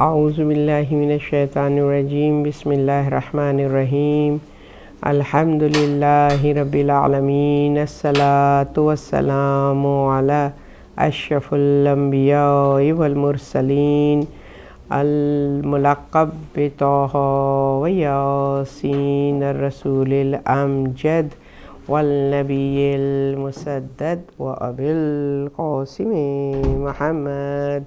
اعوذ باللہ من الشیطان الرجیم بسم اللہ الرحمن الرحیم الحمد للہ رب العالمین الصلاۃ والسلام علی اشرف الانبیاء والمرسلین الملقب بطہ ویاسین الرسول الامجد والنبی المسدد وابی القاسم محمد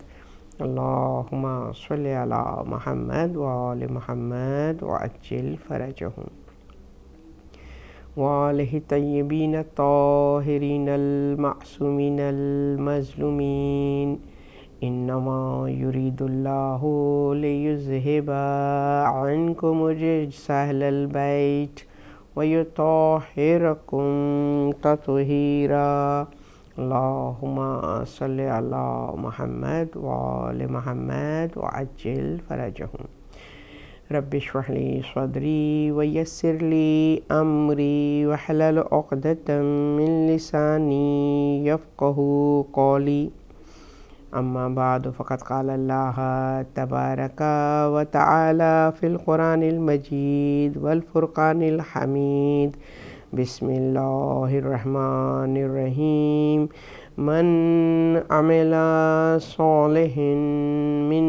اللہم صلی علی محمد وآل محمد وعجل فرجہم وآلہ الطیبین الطاہرین المعصومین المظلومین انما یرید اللہ لیذہب عنکم الرجس اہل البیت ویطہرکم تطہیرا اللہم صلی علی محمد وآل محمد وعجل فرجہم رب اشرح لی صدری ویسر لی امری واحلل عقدۃ من لسانی یفقہوا قولی اما بعد فقد قال اللہ تبارک وتعالی فی القرآن المجید والفرقان الحمید بسم اللہ الرحمن الرحیم من عمل صالحا من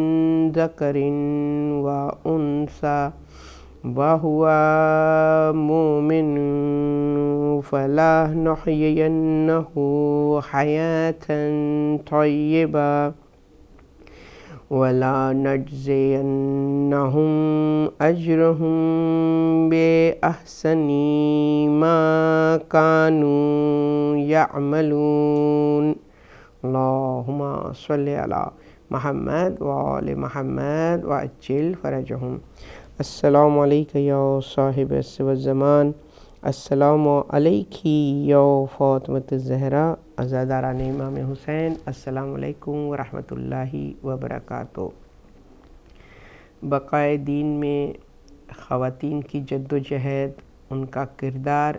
ذکر و انثی وهو مؤمن فلنحیینہ حیاة طیبہ وَلَنَجْزِيَنَّهُمْ أَجْرَهُمْ بِأَحْسَنِ مَا كَانُوا يَعْمَلُونَ اللہم صلی علی محمد وآل محمد وعجل فرجہم السلام علیکم یا صاحب العصر والزمان، السلام علیکی یا فاطمۃ الزہرا عزاداران امام حسین، السلام علیکم ورحمۃ اللہ وبرکاتہ۔ بقائے دین میں خواتین کی جد و جہد، ان کا کردار،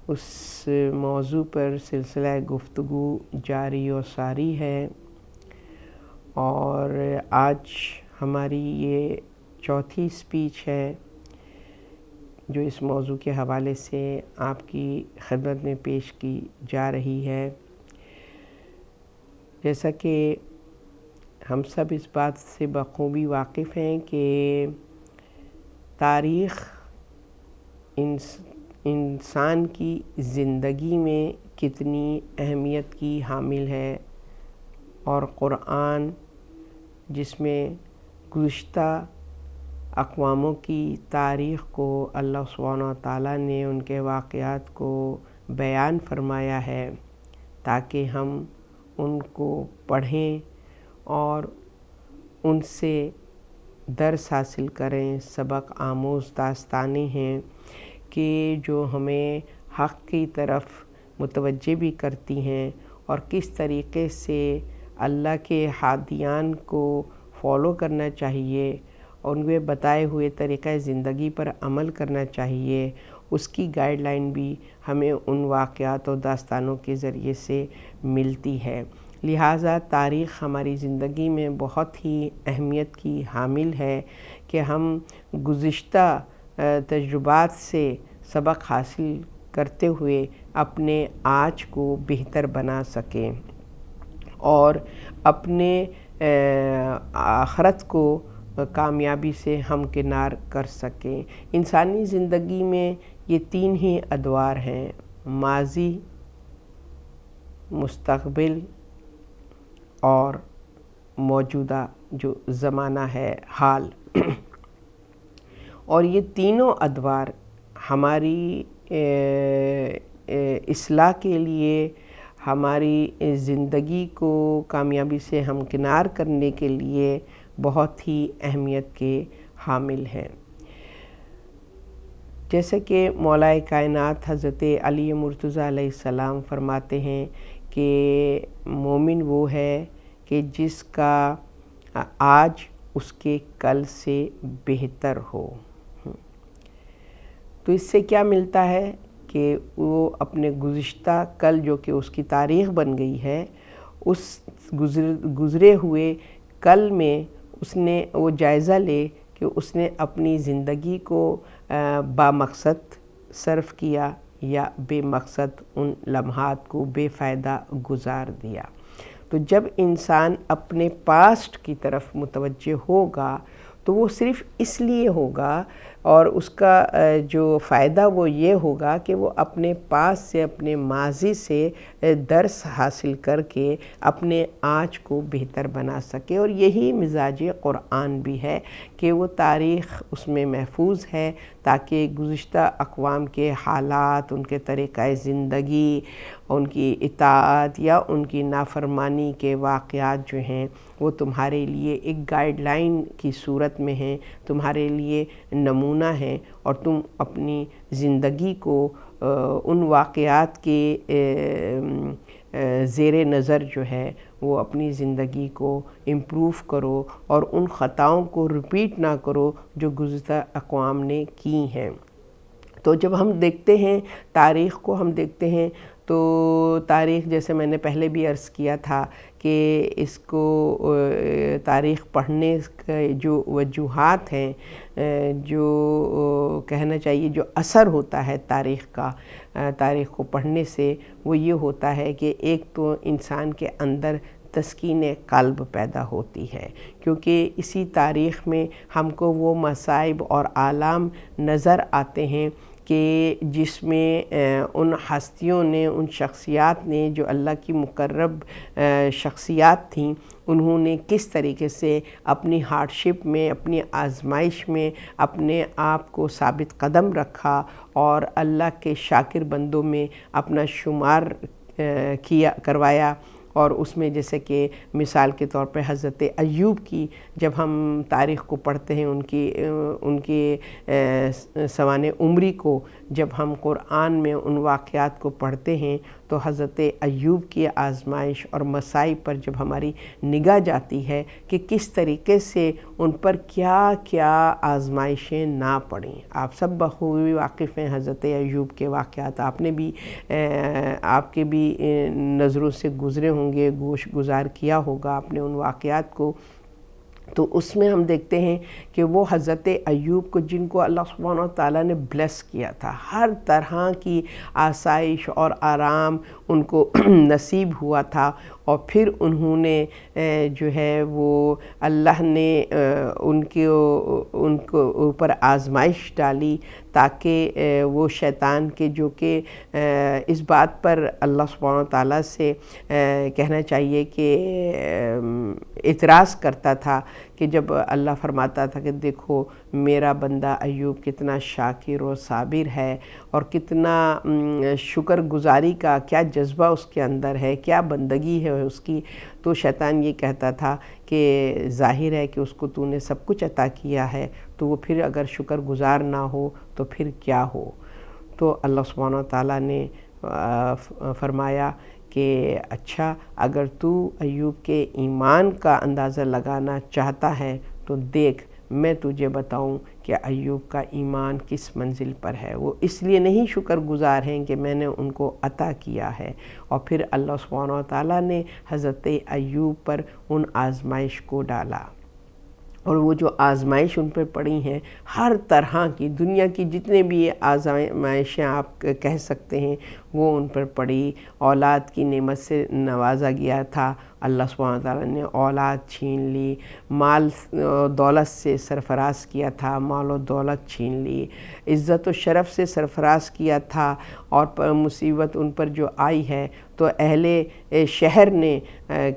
اس موضوع پر سلسلہ گفتگو جاری و ساری ہے، اور آج ہماری یہ چوتھی اسپیچ ہے جو اس موضوع کے حوالے سے آپ کی خدمت میں پیش کی جا رہی ہے۔ جیسا کہ ہم سب اس بات سے بخوبی واقف ہیں کہ تاریخ انسان کی زندگی میں کتنی اہمیت کی حامل ہے، اور قرآن جس میں گزشتہ اقواموں کی تاریخ کو اللہ سبحانہ وتعالیٰ نے ان کے واقعات کو بیان فرمایا ہے تاکہ ہم ان کو پڑھیں اور ان سے درس حاصل کریں۔ سبق آموز داستانیں ہیں کہ جو ہمیں حق کی طرف متوجہ بھی کرتی ہیں، اور کس طریقے سے اللہ کے ہادیان کو فالو کرنا چاہیے، ان کے بتائے ہوئے طریقہ زندگی پر عمل کرنا چاہیے، اس کی گائیڈ لائن بھی ہمیں ان واقعات و داستانوں کے ذریعے سے ملتی ہے۔ لہٰذا تاریخ ہماری زندگی میں بہت ہی اہمیت کی حامل ہے کہ ہم گزشتہ تجربات سے سبق حاصل کرتے ہوئے اپنے آج کو بہتر بنا سکیں اور اپنے آخرت کو کامیابی سے ہمکنار کر سکیں۔ انسانی زندگی میں یہ تین ہی ادوار ہیں: ماضی، مستقبل اور موجودہ جو زمانہ ہے، حال۔ اور یہ تینوں ادوار ہماری اصلاح کے لیے، ہماری زندگی کو کامیابی سے ہمکنار کرنے کے لیے بہت ہی اہمیت کے حامل ہیں۔ جیسے کہ مولا کائنات حضرت علی مرتضیٰ علیہ السلام فرماتے ہیں کہ مومن وہ ہے کہ جس کا آج اس کے کل سے بہتر ہو۔ تو اس سے کیا ملتا ہے کہ وہ اپنے گزشتہ کل جو کہ اس کی تاریخ بن گئی ہے، اس گزرے ہوئے کل میں اس نے وہ جائزہ لے کہ اس نے اپنی زندگی کو بامقصد صرف کیا یا بے مقصد ان لمحات کو بے فائدہ گزار دیا۔ تو جب انسان اپنے پاسٹ کی طرف متوجہ ہوگا تو وہ صرف اس لیے ہوگا، اور اس کا جو فائدہ وہ یہ ہوگا کہ وہ اپنے پاس سے، اپنے ماضی سے درس حاصل کر کے اپنے آج کو بہتر بنا سکے۔ اور یہی مزاج قرآن بھی ہے کہ وہ تاریخ اس میں محفوظ ہے تاکہ گزشتہ اقوام کے حالات، ان کے طریقہ زندگی، ان کی اطاعت یا ان کی نافرمانی کے واقعات جو ہیں وہ تمہارے لیے ایک گائیڈ لائن کی صورت میں ہیں، تمہارے لیے نمونہ ہیں، اور تم اپنی زندگی کو ان واقعات کے زیر نظر جو ہے وہ اپنی زندگی کو امپروو کرو اور ان خطاؤں کو ریپیٹ نہ کرو جو گزشتہ اقوام نے کی ہیں۔ تو جب ہم دیکھتے ہیں تاریخ کو، ہم دیکھتے ہیں تو تاریخ، جیسے میں نے پہلے بھی عرض کیا تھا کہ اس کو تاریخ پڑھنے کے جو وجوہات ہیں، جو کہنا چاہیے جو اثر ہوتا ہے تاریخ کا، تاریخ کو پڑھنے سے، وہ یہ ہوتا ہے کہ ایک تو انسان کے اندر تسکین قلب پیدا ہوتی ہے، کیونکہ اسی تاریخ میں ہم کو وہ مصائب اور آلام نظر آتے ہیں کہ جس میں ان ہستیوں نے، ان شخصیات نے جو اللہ کی مقرب شخصیات تھیں، انہوں نے کس طریقے سے اپنی ہارڈشپ میں، اپنی آزمائش میں اپنے آپ کو ثابت قدم رکھا اور اللہ کے شاکر بندوں میں اپنا شمار کروایا۔ اور اس میں جیسے کہ مثال کے طور پہ حضرت ایوب کی جب ہم تاریخ کو پڑھتے ہیں، ان کی سوانح عمری کو جب ہم قرآن میں ان واقعات کو پڑھتے ہیں تو حضرت ایوب کی آزمائش اور مصائب پر جب ہماری نگاہ جاتی ہے کہ کس طریقے سے ان پر کیا کیا آزمائشیں نہ پڑیں۔ آپ سب بخوبی واقف ہیں حضرت ایوب کے واقعات، آپ نے بھی آپ کے بھی نظروں سے گزرے ہوں گے، گوش گزار کیا ہوگا آپ نے ان واقعات کو۔ تو اس میں ہم دیکھتے ہیں کہ وہ حضرت ایوب کو، جن کو اللہ سبحانہ وتعالیٰ نے بلیس کیا تھا، ہر طرح کی آسائش اور آرام ان کو نصیب ہوا تھا، اور پھر انہوں نے جو ہے وہ اللہ نے ان کو اوپر آزمائش ڈالی تاکہ وہ شیطان کے، جو کہ اس بات پر اللہ سبحانہ وتعالیٰ سے کہنا چاہیے کہ اعتراض کرتا تھا کہ جب اللہ فرماتا تھا کہ دیکھو میرا بندہ ایوب کتنا شاکر و صابر ہے، اور کتنا شکر گزاری کا کیا جذبہ اس کے اندر ہے، کیا بندگی ہے اس کی، تو شیطان یہ کہتا تھا کہ ظاہر ہے کہ اس کو تو نے سب کچھ عطا کیا ہے، تو وہ پھر اگر شکر گزار نہ ہو تو پھر کیا ہو۔ تو اللہ سبحانہ وتعالیٰ نے فرمایا کہ اچھا، اگر تو ایوب کے ایمان کا اندازہ لگانا چاہتا ہے تو دیکھ میں تجھے بتاؤں کہ ایوب کا ایمان کس منزل پر ہے۔ وہ اس لیے نہیں شکر گزار ہیں کہ میں نے ان کو عطا کیا ہے۔ اور پھر اللہ سبحانہ وتعالیٰ نے حضرت ایوب پر ان آزمائش کو ڈالا، اور وہ جو آزمائش ان پر پڑی ہیں، ہر طرح کی دنیا کی جتنے بھی آزمائشیں آپ کہہ سکتے ہیں وہ ان پر پڑی۔ اولاد کی نعمت سے نوازا گیا تھا، اللہ سبحانہ وتعالیٰ نے اولاد چھین لی، مال دولت سے سرفراز کیا تھا، مال و دولت چھین لی، عزت و شرف سے سرفراز کیا تھا، اور مصیبت ان پر جو آئی ہے تو اہل شہر نے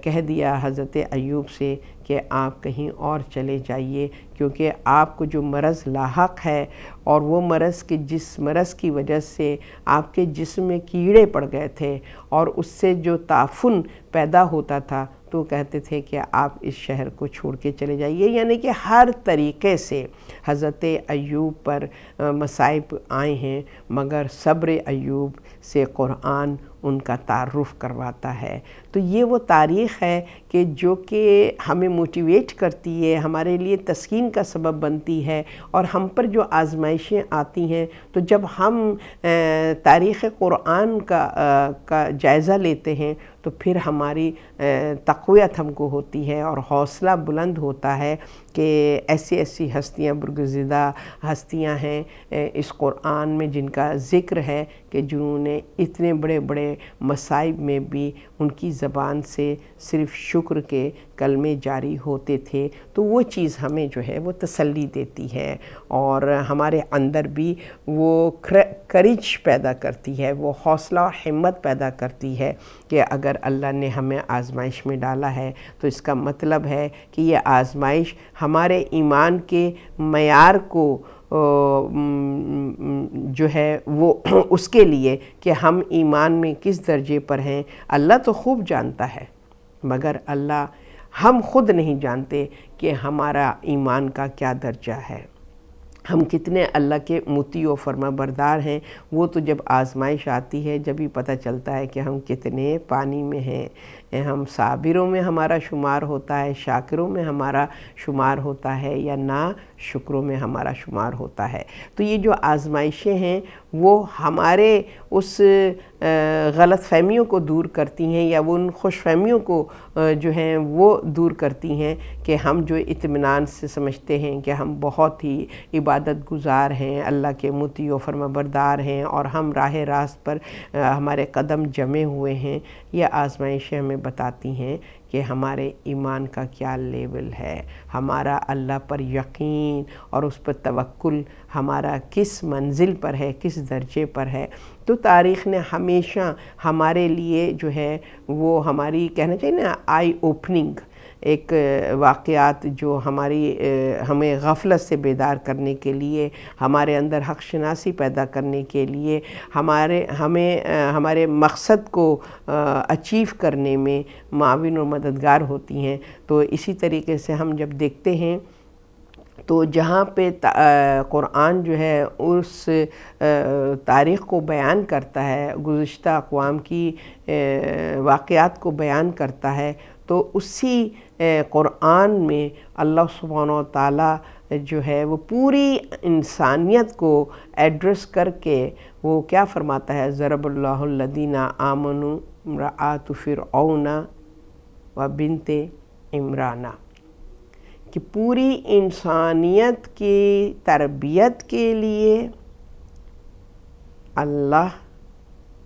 کہہ دیا حضرت ایوب سے کہ آپ کہیں اور چلے جائیے، کیونکہ آپ کو جو مرض لاحق ہے، اور وہ مرض جس مرض کی وجہ سے آپ کے جسم میں کیڑے پڑ گئے تھے اور اس سے جو تعفن پیدا ہوتا تھا، تو کہتے تھے کہ آپ اس شہر کو چھوڑ کے چلے جائیے۔ یعنی کہ ہر طریقے سے حضرت ایوب پر مصائب آئے ہیں، مگر صبر ایوب سے قرآن ان کا تعارف کرواتا ہے۔ تو یہ وہ تاریخ ہے کہ جو کہ ہمیں موٹیویٹ کرتی ہے، ہمارے لیے تسکین کا سبب بنتی ہے، اور ہم پر جو آزمائشیں آتی ہیں تو جب ہم تاریخ قرآن کا جائزہ لیتے ہیں تو پھر ہماری تقویت ہم کو ہوتی ہے اور حوصلہ بلند ہوتا ہے کہ ایسی ایسی ہستیاں، برگزیدہ ہستیاں ہیں اس قرآن میں جن کا ذکر ہے کہ جنہوں نے اتنے بڑے بڑے مصائب میں بھی ان کی زبان سے صرف شکر کے کلمے جاری ہوتے تھے۔ تو وہ چیز ہمیں جو ہے وہ تسلی دیتی ہے اور ہمارے اندر بھی وہ کریج پیدا کرتی ہے، وہ حوصلہ و ہمت پیدا کرتی ہے کہ اگر اللہ نے ہمیں آزمائش میں ڈالا ہے تو اس کا مطلب ہے کہ یہ آزمائش ہمارے ایمان کے معیار کو جو ہے وہ اس کے لیے کہ ہم ایمان میں کس درجے پر ہیں اللہ تو خوب جانتا ہے، مگر ہم خود نہیں جانتے کہ ہمارا ایمان کا کیا درجہ ہے، ہم کتنے اللہ کے مطیع و فرما بردار ہیں۔ وہ تو جب آزمائش آتی ہے جب ہی پتہ چلتا ہے کہ ہم کتنے پانی میں ہیں۔ ہم صابروں میں ہمارا شمار ہوتا ہے، شاکروں میں ہمارا شمار ہوتا ہے، یا نا شکروں میں ہمارا شمار ہوتا ہے۔ تو یہ جو آزمائشیں ہیں وہ ہمارے اس غلط فہمیوں کو دور کرتی ہیں، یا وہ ان خوش فہمیوں کو جو ہیں وہ دور کرتی ہیں کہ ہم جو اطمینان سے سمجھتے ہیں کہ ہم بہت ہی عبادت گزار ہیں، اللہ کے مطیع و فرما بردار ہیں اور ہم راہ راست پر ہمارے قدم جمے ہوئے ہیں۔ یہ آزمائشیں ہمیں بتاتی ہیں کہ ہمارے ایمان کا کیا لیول ہے، ہمارا اللہ پر یقین اور اس پر توکل ہمارا کس منزل پر ہے، کس درجے پر ہے۔ تو تاریخ نے ہمیشہ ہمارے لیے جو ہے وہ ہماری کہنا چاہیے نا آئی اوپننگ ایک واقعات جو ہمیں غفلت سے بیدار کرنے کے لیے، ہمارے اندر حق شناسی پیدا کرنے کے لیے، ہمارے مقصد کو اچیو کرنے میں معاون اور مددگار ہوتی ہیں۔ تو اسی طریقے سے ہم جب دیکھتے ہیں تو جہاں پہ قرآن جو ہے اس تاریخ کو بیان کرتا ہے، گزشتہ اقوام کی واقعات کو بیان کرتا ہے، تو اسی قرآن میں اللہ سبحانہ و تعالیٰ جو ہے وہ پوری انسانیت کو ایڈریس کر کے وہ کیا فرماتا ہے، ضرب اللہ الذین آمنوا امرأۃ فرعون و بنت عمران، کہ پوری انسانیت کی تربیت کے لیے اللہ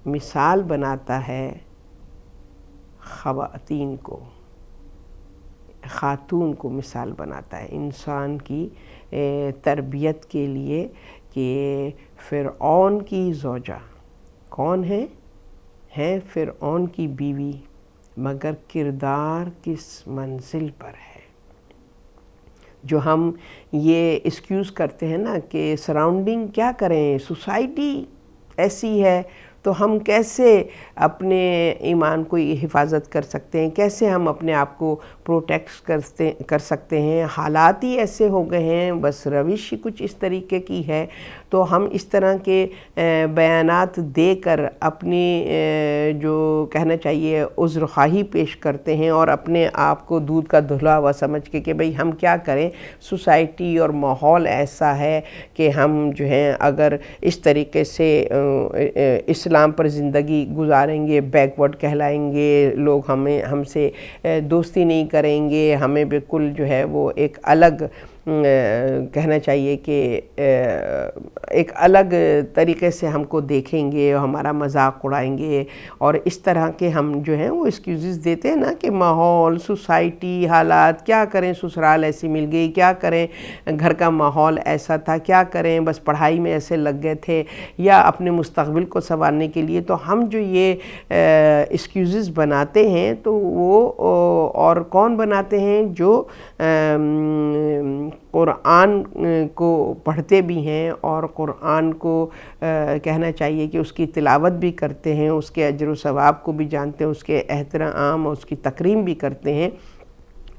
مثال بناتا ہے خواتین کو، خاتون کو مثال بناتا ہے انسان کی تربیت کے لیے، کہ فرعون کی زوجہ کون ہے فرعون کی بیوی، مگر کردار کس منزل پر ہے۔ جو ہم یہ ایکسکیوز کرتے ہیں نا کہ سراؤنڈنگ کیا کریں، سوسائٹی ایسی ہے تو ہم کیسے اپنے ایمان کو حفاظت کر سکتے ہیں، کیسے ہم اپنے آپ کو پروٹیکٹ کر سکتے ہیں، حالات ہی ایسے ہو گئے ہیں، بس روش ہی کچھ اس طریقے کی ہے۔ تو ہم اس طرح کے بیانات دے کر اپنی جو کہنا چاہیے عذر خواہی پیش کرتے ہیں، اور اپنے آپ کو دودھ کا دھلا ہوا سمجھ کے کہ بھئی ہم کیا کریں، سوسائٹی اور ماحول ایسا ہے کہ ہم جو ہیں اگر اس طریقے سے اسلام پر زندگی گزاریں گے بیکورڈ کہلائیں گے، لوگ ہم سے دوستی نہیں کریں گے، ہمیں بالکل جو ہے وہ ایک الگ کہنا چاہیے کہ ایک الگ طریقے سے ہم کو دیکھیں گے، ہمارا مذاق اڑائیں گے، اور اس طرح کے ہم جو ہیں وہ ایکسکیوزز دیتے ہیں نا کہ ماحول، سوسائٹی، حالات، کیا کریں، سسرال ایسی مل گئی، کیا کریں، گھر کا ماحول ایسا تھا، کیا کریں، بس پڑھائی میں ایسے لگ گئے تھے، یا اپنے مستقبل کو سنوارنے کے لیے۔ تو ہم جو یہ ایکسکیوزز بناتے ہیں تو وہ اور کون بناتے ہیں، جو قرآن کو پڑھتے بھی ہیں اور قرآن کو کہنا چاہیے کہ اس کی تلاوت بھی کرتے ہیں، اس کے اجر و ثواب کو بھی جانتے ہیں، اس کے احترام اور اس کی تکریم بھی کرتے ہیں۔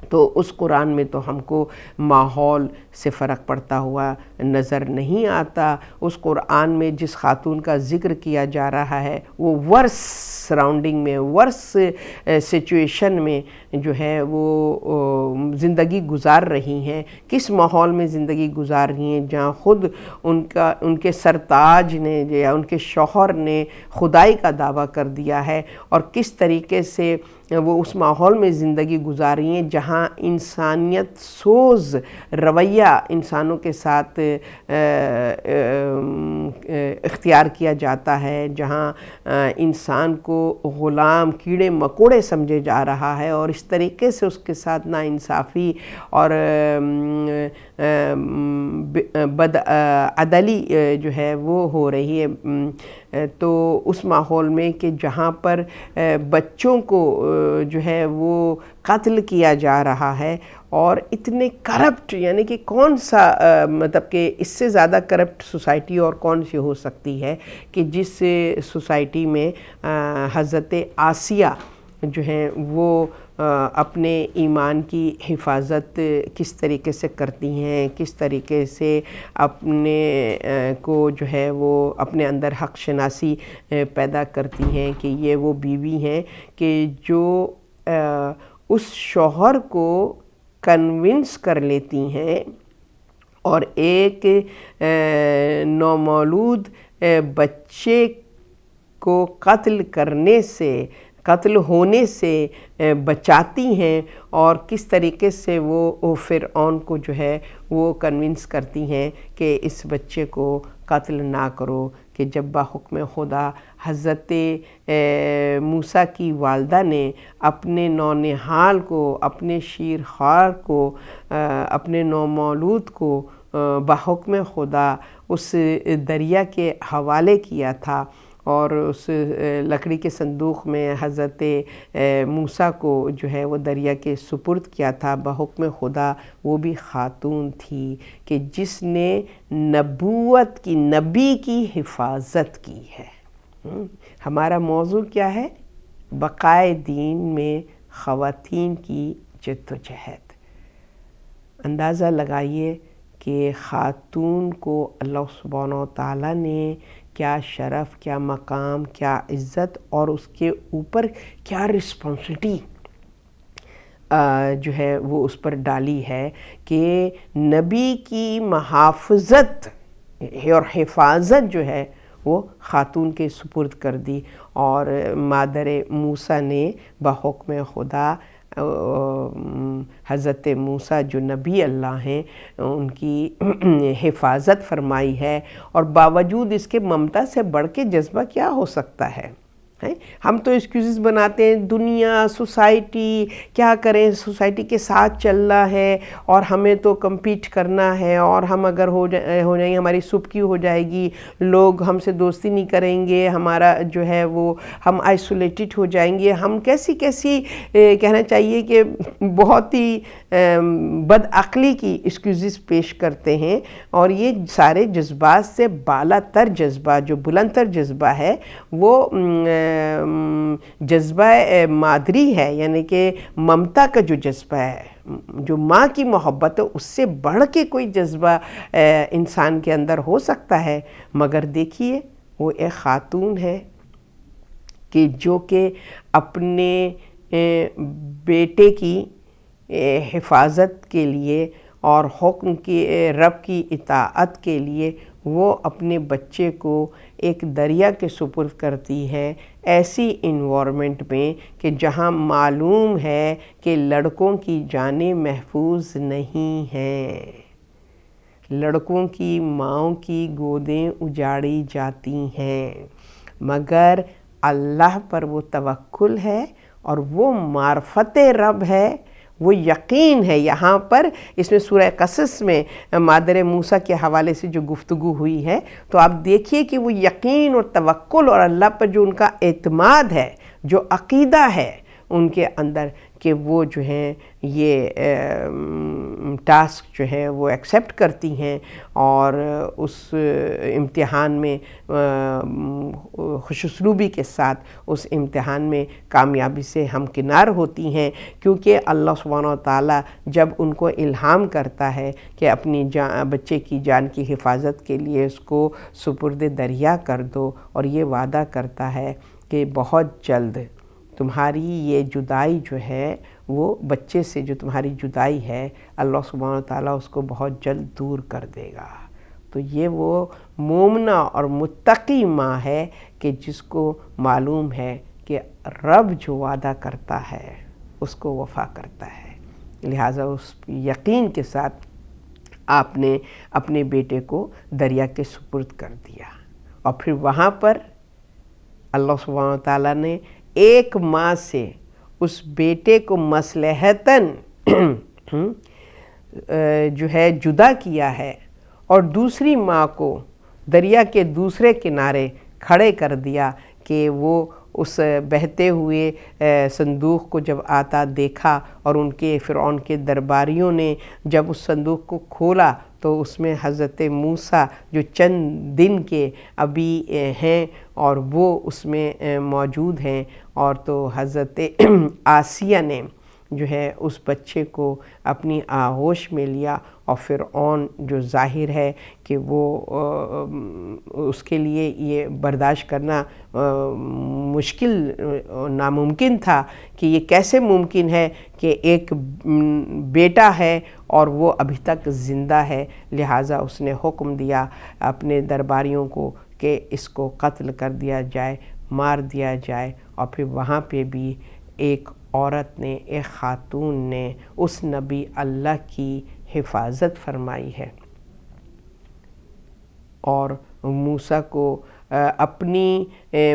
تو اس قرآن میں تو ہم کو ماحول سے فرق پڑتا ہوا نظر نہیں آتا۔ اس قرآن میں جس خاتون کا ذکر کیا جا رہا ہے وہ ورس سراؤنڈنگ میں، ورس سچویشن میں جو ہے وہ زندگی گزار رہی ہیں، کس ماحول میں زندگی گزار رہی ہیں جہاں خود ان کے سرتاج نے یا ان کے شوہر نے خدائی کا دعویٰ کر دیا ہے، اور کس طریقے سے وہ اس ماحول میں زندگی گزار رہی ہیں جہاں انسانیت سوز رویہ انسانوں کے ساتھ اختیار کیا جاتا ہے، جہاں انسان کو غلام کیڑے مکوڑے سمجھے جا رہا ہے، اور اس طریقے سے اس کے ساتھ ناانصافی اور بد عدلی جو ہے وہ ہو رہی ہے۔ تو اس ماحول میں کہ جہاں پر بچوں کو جو ہے وہ قتل کیا جا رہا ہے، اور اتنے کرپٹ، یعنی کہ کون سا مطلب کہ اس سے زیادہ کرپٹ سوسائٹی اور کون سی ہو سکتی ہے کہ جس سوسائٹی میں حضرت آسیہ جو ہیں وہ اپنے ایمان کی حفاظت کس طریقے سے کرتی ہیں، کس طریقے سے اپنے کو جو ہے وہ اپنے اندر حق شناسی پیدا کرتی ہیں کہ یہ وہ بیوی ہیں کہ جو اس شوہر کو کنونس کر لیتی ہیں اور ایک نومولود بچے کو قتل ہونے سے بچاتی ہیں، اور کس طریقے سے وہ فرعون کو جو ہے وہ کنونس کرتی ہیں کہ اس بچے کو قتل نہ کرو، کہ جب بحکم خدا حضرت موسیٰ کی والدہ نے اپنے نونہال کو، اپنے شیرخوار کو، اپنے نومولود کو بحکم خدا اس دریا کے حوالے کیا تھا، اور اس لکڑی کے صندوق میں حضرت موسیٰ کو جو ہے وہ دریا کے سپرد کیا تھا بحکم خدا، وہ بھی خاتون تھی کہ جس نے نبوت کی، نبی کی حفاظت کی ہے۔ ہمارا موضوع کیا ہے؟ بقائے دین میں خواتین کی جدوجہد۔ اندازہ لگائیے کہ خاتون کو اللہ سبحانہ و تعالیٰ نے کیا شرف، کیا مقام، کیا عزت، اور اس کے اوپر کیا رسپانسبلٹی جو ہے وہ اس پر ڈالی ہے کہ نبی کی محافظت اور حفاظت جو ہے وہ خاتون کے سپرد کر دی، اور مادر موسیٰ نے بحکم خدا حضرت موسیٰ جو نبی اللہ ہیں ان کی حفاظت فرمائی ہے، اور باوجود اس کے ممتا سے بڑھ کے جذبہ کیا ہو سکتا ہے؟ ہم تو ایکسکیوزز بناتے ہیں، دنیا، سوسائٹی، کیا کریں، سوسائٹی کے ساتھ چلنا ہے اور ہمیں تو کمپیٹ کرنا ہے، اور ہم اگر ہو جائیں ہماری سبکی ہو جائے گی، لوگ ہم سے دوستی نہیں کریں گے، ہمارا جو ہے وہ ہم آئسولیٹڈ ہو جائیں گے، ہم کیسی کہنا چاہیے کہ بہت ہی بد عقلی کی ایکسکیوزز پیش کرتے ہیں، اور یہ سارے جذبات سے بالا تر جذبہ، جو بلند تر جذبہ ہے، وہ جذبہ مادری ہے، یعنی کہ ممتا کا جو جذبہ ہے، جو ماں کی محبت ہے، اس سے بڑھ کے کوئی جذبہ انسان کے اندر ہو سکتا ہے؟ مگر دیکھیے وہ ایک خاتون ہے کہ جو کہ اپنے بیٹے کی حفاظت کے لیے اور حکم کی رب کی اطاعت کے لیے وہ اپنے بچے کو ایک دریا کے سپرد کرتی ہے، ایسی انوائرمنٹ میں کہ جہاں معلوم ہے کہ لڑکوں کی جانیں محفوظ نہیں ہیں، لڑکوں کی ماؤں کی گودیں اجاڑی جاتی ہیں، مگر اللہ پر وہ توکل ہے اور وہ معرفت رب ہے، وہ یقین ہے۔ یہاں پر اس میں سورہ قصص میں مادر موسیٰ کے حوالے سے جو گفتگو ہوئی ہے، تو آپ دیکھیے کہ وہ یقین اور توکل اور اللہ پر جو ان کا اعتماد ہے، جو عقیدہ ہے ان کے اندر، کہ وہ جو ہیں یہ ٹاسک جو ہے وہ ایکسیپٹ کرتی ہیں اور اس امتحان میں خوش اسلوبی کے ساتھ اس امتحان میں کامیابی سے ہمکنار ہوتی ہیں، کیونکہ اللہ سبحانہ و تعالیٰ جب ان کو الہام کرتا ہے کہ اپنی بچے کی جان کی حفاظت کے لیے اس کو سپرد دریا کر دو، اور یہ وعدہ کرتا ہے کہ بہت جلد تمہاری یہ جدائی جو ہے وہ بچے سے جو تمہاری جدائی ہے اللہ سبحانہ وتعالیٰ اس کو بہت جلد دور کر دے گا۔ تو یہ وہ مومنہ اور متقی ماں ہے کہ جس کو معلوم ہے کہ رب جو وعدہ کرتا ہے اس کو وفا کرتا ہے، لہٰذا اس یقین کے ساتھ آپ نے اپنے بیٹے کو دریا کے سپرد کر دیا، اور پھر وہاں پر اللہ سبحانہ وتعالیٰ نے ایک ماں سے اس بیٹے کو مصلحتاً جو ہے جدا کیا ہے، اور دوسری ماں کو دریا کے دوسرے کنارے کھڑے کر دیا کہ وہ اس بہتے ہوئے صندوق کو جب آتا دیکھا، اور ان کے فرعون کے درباریوں نے جب اس صندوق کو کھولا تو اس میں حضرت موسیٰ جو چند دن کے ابھی ہیں اور وہ اس میں موجود ہیں، اور تو حضرت آسیہ نے جو ہے اس بچے کو اپنی آغوش میں لیا، اور فرعون جو ظاہر ہے کہ وہ اس کے لیے یہ برداشت کرنا مشکل ناممکن تھا کہ یہ کیسے ممکن ہے کہ ایک بیٹا ہے اور وہ ابھی تک زندہ ہے، لہٰذا اس نے حکم دیا اپنے درباریوں کو کہ اس کو قتل کر دیا جائے، مار دیا جائے۔ اور پھر وہاں پہ بھی ایک عورت نے، ایک خاتون نے اس نبی اللہ کی حفاظت فرمائی ہے، اور موسیٰ کو اپنی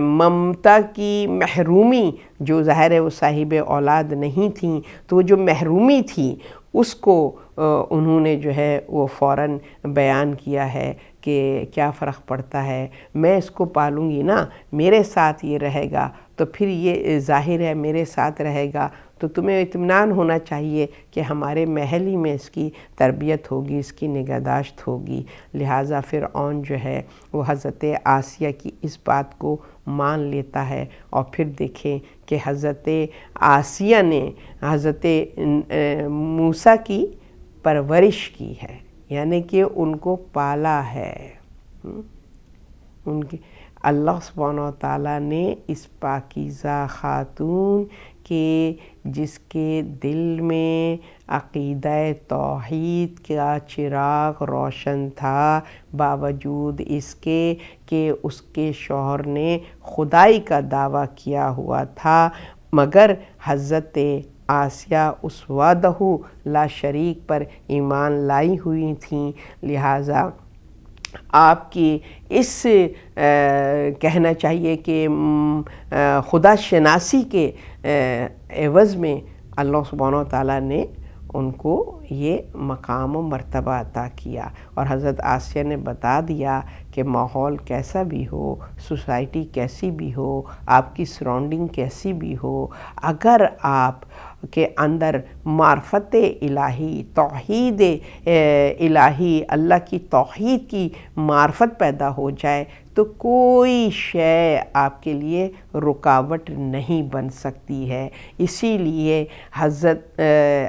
ممتا کی محرومی، جو ظاہر ہے وہ صاحب اولاد نہیں تھیں، تو وہ جو محرومی تھی اس کو انہوں نے جو ہے وہ فوراً بیان کیا ہے کہ کیا فرق پڑتا ہے، میں اس کو پالوں گی نا، میرے ساتھ یہ رہے گا، تو پھر یہ ظاہر ہے میرے ساتھ رہے گا تو تمہیں اطمینان ہونا چاہیے کہ ہمارے محل ہی میں اس کی تربیت ہوگی، اس کی نگہداشت ہوگی۔ لہٰذا فرعون جو ہے وہ حضرت آسیہ کی اس بات کو مان لیتا ہے، اور پھر دیکھیں کہ حضرت آسیہ نے حضرت موسیٰ کی پرورش کی ہے، یعنی کہ ان کو پالا ہے۔ ان کی اللہ سبحانہ و تعالیٰ نے اس پاکیزہ خاتون کے جس کے دل میں عقیدہ توحید کا چراغ روشن تھا، باوجود اس کے کہ اس کے شوہر نے خدائی کا دعویٰ کیا ہوا تھا، مگر حضرت آسیہ اس وحدہ لا شریک پر ایمان لائی ہوئی تھیں، لہٰذا آپ کی اس کہنا چاہیے کہ خدا شناسی کے عوض میں اللہ سبحانہ و تعالیٰ نے ان کو یہ مقام و مرتبہ عطا کیا، اور حضرت آسیہ نے بتا دیا کہ ماحول کیسا بھی ہو، سوسائٹی کیسی بھی ہو، آپ کی سراؤنڈنگ کیسی بھی ہو، اگر آپ کے اندر معرفت الہی، توحید الہی، اللہ کی توحید کی معرفت پیدا ہو جائے تو کوئی شے آپ کے لیے رکاوٹ نہیں بن سکتی ہے۔ اسی لیے حضرت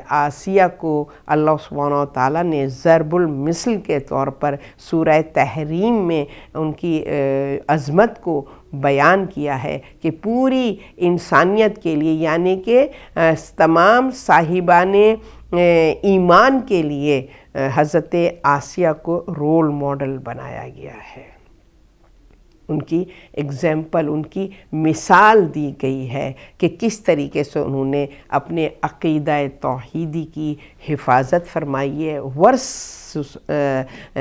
آسیہ کو اللہ سبحانہ و تعالیٰ نے ضرب المثل کے طور پر سورہ تحریم میں ان کی عظمت کو بیان کیا ہے کہ پوری انسانیت کے لیے، یعنی کہ تمام صاحبان ایمان کے لیے حضرت آسیہ کو رول ماڈل بنایا گیا ہے، ان کی ایگزامپل، ان کی مثال دی گئی ہے کہ کس طریقے سے انہوں نے اپنے عقیدہ توحیدی کی حفاظت فرمائی ہے، ورس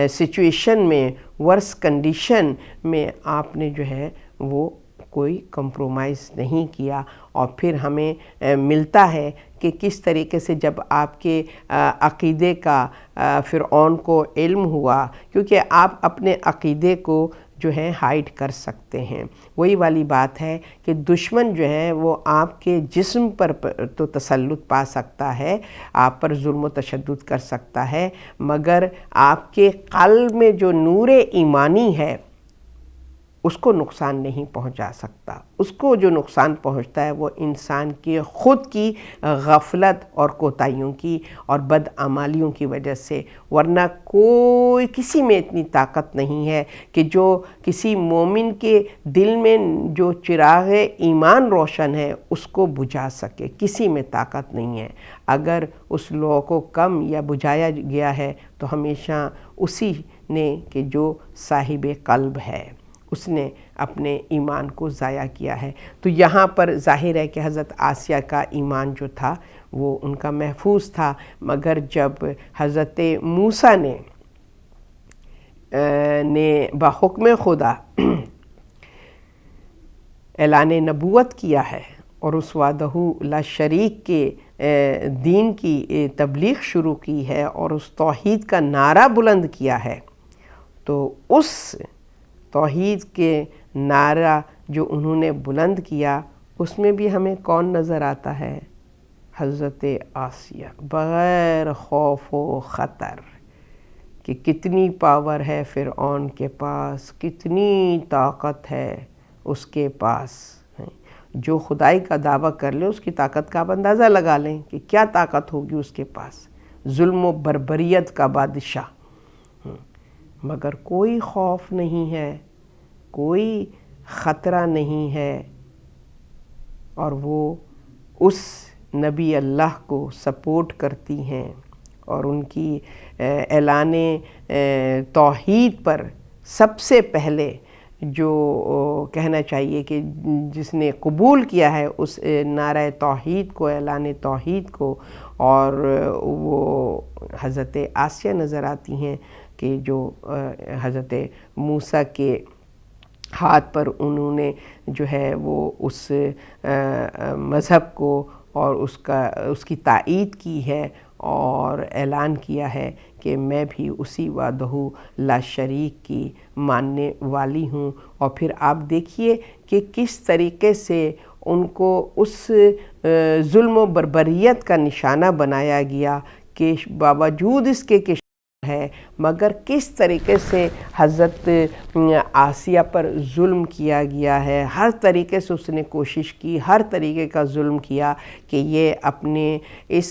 سچویشن میں، ورس کنڈیشن میں آپ نے جو ہے وہ کوئی کمپرومائز نہیں کیا۔ اور پھر ہمیں ملتا ہے کہ کس طریقے سے جب آپ کے عقیدے کا فرعون کو علم ہوا، کیونکہ آپ اپنے عقیدے کو جو ہیں ہائڈ کر سکتے ہیں۔ وہی والی بات ہے کہ دشمن جو ہے وہ آپ کے جسم پر تو تسلط پا سکتا ہے، آپ پر ظلم و تشدد کر سکتا ہے، مگر آپ کے قلب میں جو نور ایمانی ہے اس کو نقصان نہیں پہنچا سکتا۔ اس کو جو نقصان پہنچتا ہے وہ انسان کی خود کی غفلت اور کوتاہیوں کی اور بدعمالیوں کی وجہ سے، ورنہ کوئی کسی میں اتنی طاقت نہیں ہے کہ جو کسی مومن کے دل میں جو چراغ ایمان روشن ہے اس کو بجھا سکے۔ کسی میں طاقت نہیں ہے۔ اگر اس لو کو کم یا بجھایا گیا ہے تو ہمیشہ اسی نے کہ جو صاحب قلب ہے، اس نے اپنے ایمان کو ضائع کیا ہے۔ تو یہاں پر ظاہر ہے کہ حضرت آسیہ کا ایمان جو تھا وہ ان کا محفوظ تھا، مگر جب حضرت موسیٰ نے بحکم خدا اعلان نبوت کیا ہے اور اس وحدہ لا شریک کے دین کی تبلیغ شروع کی ہے اور اس توحید کا نعرہ بلند کیا ہے، تو اس توحید کے نعرہ جو انہوں نے بلند کیا اس میں بھی ہمیں کون نظر آتا ہے؟ حضرت آسیہ، بغیر خوف و خطر کہ کتنی پاور ہے فرعون کے پاس، کتنی طاقت ہے اس کے پاس۔ جو خدائی کا دعویٰ کر لے اس کی طاقت کا آپ اندازہ لگا لیں کہ کیا طاقت ہوگی اس کے پاس، ظلم و بربریت کا بادشاہ، مگر کوئی خوف نہیں ہے، کوئی خطرہ نہیں ہے، اور وہ اس نبی اللہ کو سپورٹ کرتی ہیں اور ان کی اعلان توحید پر سب سے پہلے جو کہنا چاہیے کہ جس نے قبول کیا ہے اس نعرہ توحید کو، اعلان توحید کو، اور وہ حضرت آسیہ نظر آتی ہیں کہ جو حضرت موسیٰ کے ہاتھ پر انہوں نے جو ہے وہ اس مذہب کو اور اس کی تائید کی ہے اور اعلان کیا ہے کہ میں بھی اسی وحدہ لا شریک کی ماننے والی ہوں۔ اور پھر آپ دیکھیے کہ کس طریقے سے ان کو اس ظلم و بربریت کا نشانہ بنایا گیا کہ باوجود اس کے کہ ہے، مگر کس طریقے سے حضرت آسیہ پر ظلم کیا گیا ہے۔ ہر طریقے سے اس نے کوشش کی، ہر طریقے کا ظلم کیا کہ یہ اپنے اس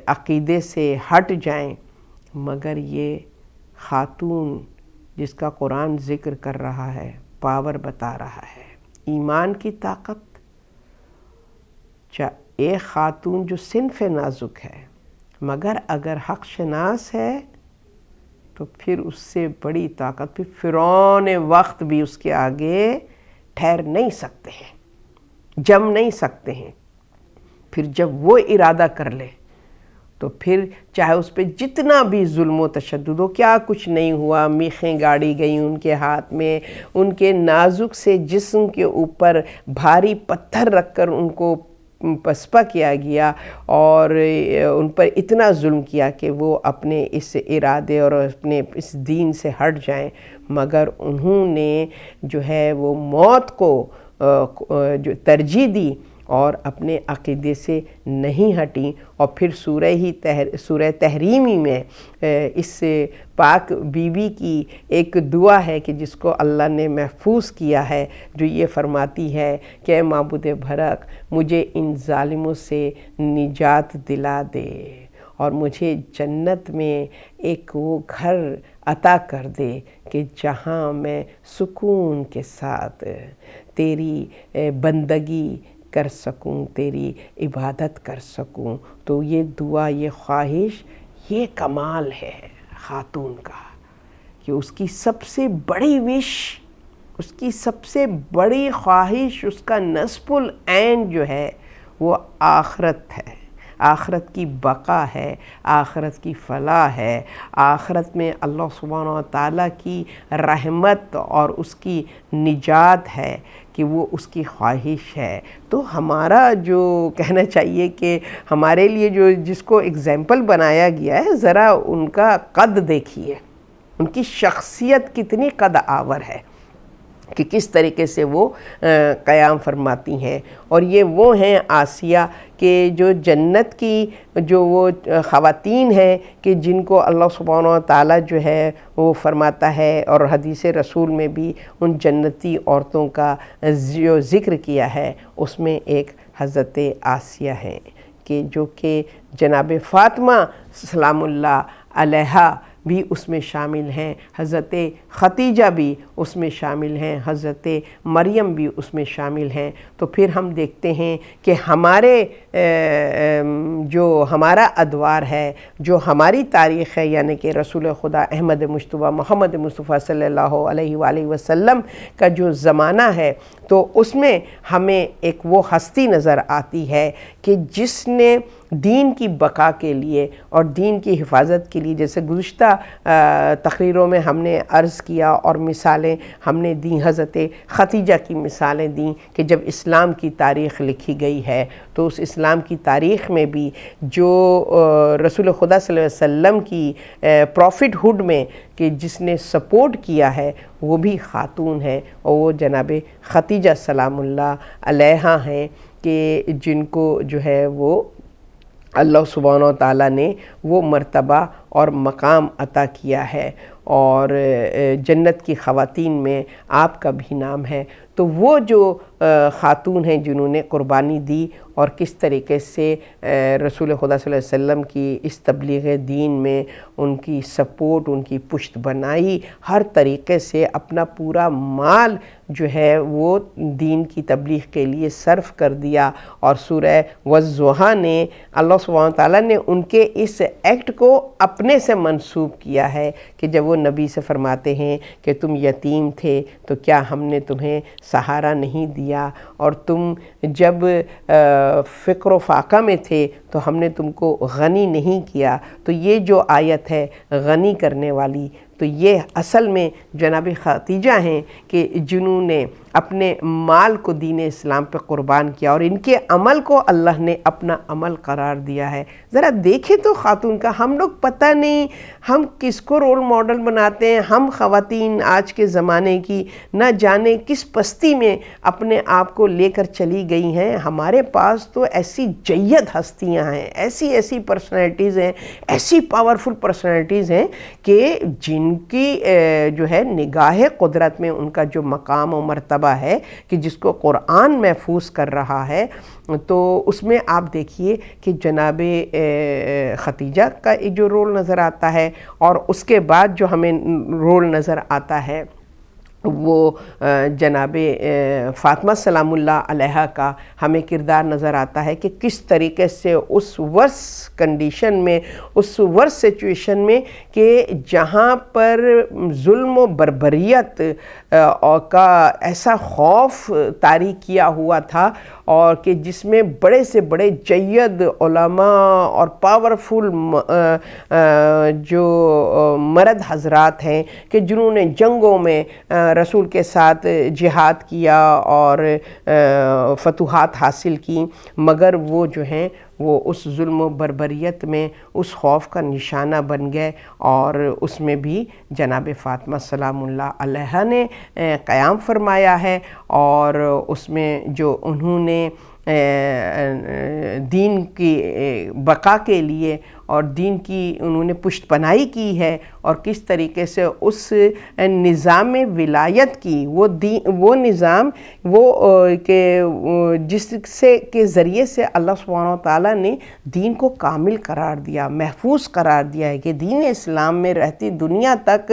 عقیدے سے ہٹ جائیں، مگر یہ خاتون جس کا قرآن ذکر کر رہا ہے، پاور بتا رہا ہے، ایمان کی طاقت، ایک خاتون جو صنف نازک ہے مگر اگر حق شناس ہے تو پھر اس سے بڑی طاقت، پھر فرعون وقت بھی اس کے آگے ٹھہر نہیں سکتے ہیں، جم نہیں سکتے ہیں۔ پھر جب وہ ارادہ کر لے تو پھر چاہے اس پہ جتنا بھی ظلم و تشدد ہو، کیا کچھ نہیں ہوا، میخیں گاڑی گئیں ان کے ہاتھ میں، ان کے نازک سے جسم کے اوپر بھاری پتھر رکھ کر ان کو پسپا کیا گیا اور ان پر اتنا ظلم کیا کہ وہ اپنے اس ارادے اور اپنے اس دین سے ہٹ جائیں، مگر انہوں نے جو ہے وہ موت کو جو ترجیح دی اور اپنے عقیدے سے نہیں ہٹیں۔ اور پھر سورہ تحریمی میں اس پاک بی بی کی ایک دعا ہے کہ جس کو اللہ نے محفوظ کیا ہے، جو یہ فرماتی ہے کہ اے معبود برحق، مجھے ان ظالموں سے نجات دلا دے اور مجھے جنت میں ایک وہ گھر عطا کر دے کہ جہاں میں سکون کے ساتھ تیری بندگی کر سکوں، تیری عبادت کر سکوں۔ تو یہ دعا، یہ خواہش، یہ کمال ہے خاتون کا کہ اس کی سب سے بڑی وش، اس کی سب سے بڑی خواہش، اس کا نصب العین جو ہے وہ آخرت ہے، آخرت کی بقا ہے، آخرت کی فلاح ہے، آخرت میں اللہ سبحانہ و تعالیٰ کی رحمت اور اس کی نجات ہے کہ وہ اس کی خواہش ہے۔ تو ہمارا جو کہنا چاہیے کہ ہمارے لیے جو جس کو اگزامپل بنایا گیا ہے، ذرا ان کا قد دیکھیے، ان کی شخصیت کتنی قد آور ہے۔ کہ کس طریقے سے وہ قیام فرماتی ہیں۔ اور یہ وہ ہیں آسیہ کہ جو جنت کی جو وہ خواتین ہیں کہ جن کو اللہ سبحانہ و تعالیٰ جو ہے وہ فرماتا ہے، اور حدیث رسول میں بھی ان جنتی عورتوں کا جو ذکر کیا ہے اس میں ایک حضرت آسیہ ہیں کہ جو کہ جناب فاطمہ سلام اللہ علیہا بھی اس میں شامل ہیں، حضرت ختیجہ بھی اس میں شامل ہیں، حضرت مریم بھی اس میں شامل ہیں۔ تو پھر ہم دیکھتے ہیں کہ ہمارے جو ہمارا ادوار ہے، جو ہماری تاریخ ہے، یعنی کہ رسول خدا احمد مجتبیٰ محمد مصطفیٰ صلی اللہ علیہ وآلہ وسلم کا جو زمانہ ہے، تو اس میں ہمیں ایک وہ ہستی نظر آتی ہے کہ جس نے دین کی بقا کے لیے اور دین کی حفاظت کے لیے، جیسے گزشتہ تقریروں میں ہم نے عرض کیا اور مثالیں ہم نے دیں، حضرت ختیجہ کی مثالیں دیں کہ جب اسلام کی تاریخ لکھی گئی ہے تو اس اسلام کی تاریخ میں بھی جو رسول خدا صلی اللہ علیہ وسلم کی پروفٹ ہوڈ میں کہ جس نے سپورٹ کیا ہے وہ بھی خاتون ہے، اور وہ جناب ختیجہ سلام اللہ علیہا ہیں کہ جن کو جو ہے وہ اللہ سبحانہ و تعالیٰ نے وہ مرتبہ اور مقام عطا کیا ہے، اور جنت کی خواتین میں آپ کا بھی نام ہے۔ تو وہ جو خاتون ہیں جنہوں نے قربانی دی اور کس طریقے سے رسول خدا صلی اللہ علیہ وسلم کی اس تبلیغ دین میں ان کی سپورٹ، ان کی پشت بنائی، ہر طریقے سے اپنا پورا مال جو ہے وہ دین کی تبلیغ کے لیے صرف کر دیا، اور سورہ والضحیٰ نے اللہ سبحانہ تعالیٰ نے ان کے اس ایکٹ کو اپنے سے منسوب کیا ہے کہ جب وہ نبی سے فرماتے ہیں کہ تم یتیم تھے تو کیا ہم نے تمہیں سہارا نہیں دیا، اور تم جب فقر و فاقہ میں تھے تو ہم نے تم کو غنی نہیں کیا۔ تو یہ جو آیت ہے غنی کرنے والی، تو یہ اصل میں جناب ختیجہ ہیں کہ جنہوں نے اپنے مال کو دین اسلام پہ قربان کیا، اور ان کے عمل کو اللہ نے اپنا عمل قرار دیا ہے۔ ذرا دیکھیں تو خاتون کا، ہم لوگ پتہ نہیں ہم کس کو رول ماڈل بناتے ہیں۔ ہم خواتین آج کے زمانے کی نہ جانے کس پستی میں اپنے آپ کو لے کر چلی گئی ہیں۔ ہمارے پاس تو ایسی جید ہستیاں ہیں، ایسی پرسنالٹیز ہیں، ایسی پاورفل پرسنالٹیز ہیں کہ جن کی جو ہے نگاہ قدرت میں ان کا جو مقام و مرتبہ ہے کہ جس کو قرآن محفوظ کر رہا ہے، تو اس میں آپ دیکھیے کہ جناب ختیجہ کا ایک جو رول نظر آتا ہے، اور اس کے بعد جو ہمیں رول نظر آتا ہے وہ جناب فاطمہ سلام اللہ علیہا کا ہمیں کردار نظر آتا ہے کہ کس طریقے سے اس ورس کنڈیشن میں، اس ورس سچویشن میں کہ جہاں پر ظلم و بربریت کا ایسا خوف طاری کیا ہوا تھا، اور کہ جس میں بڑے سے بڑے جید علماء اور پاورفل جو مرد حضرات ہیں کہ جنہوں نے جنگوں میں رسول کے ساتھ جہاد کیا اور فتوحات حاصل کی، مگر وہ جو ہیں وہ اس ظلم و بربریت میں اس خوف کا نشانہ بن گئے، اور اس میں بھی جناب فاطمہ سلام اللہ علیہا نے قیام فرمایا ہے، اور اس میں جو انہوں نے دین کی بقا کے لیے اور دین کی انہوں نے پشت پناہی کی ہے، اور کس طریقے سے اس نظام ولایت کی وہ نظام کہ جس سے کے ذریعے سے اللہ سبحانہ و تعالیٰ نے دین کو کامل قرار دیا، محفوظ قرار دیا ہے کہ دین اسلام میں رہتی دنیا تک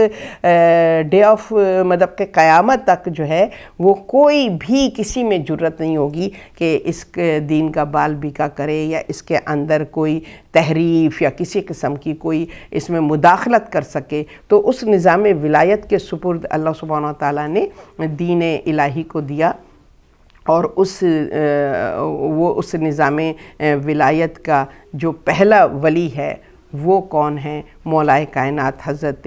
ڈے آف مطلب کہ قیامت تک جو ہے وہ کوئی بھی کسی میں جرت نہیں ہوگی کہ اس دین کا بال بیکا کرے یا اس کے اندر کوئی تحریف یا کسی قسم کی کوئی اس میں مداخلت کر سکے۔ تو اس نظام ولایت کے سپرد اللہ سبحانہ وتعالیٰ نے دین الہی کو دیا، اور اس نظام ولایت کا جو پہلا ولی ہے وہ کون ہے؟ مولا کائنات حضرت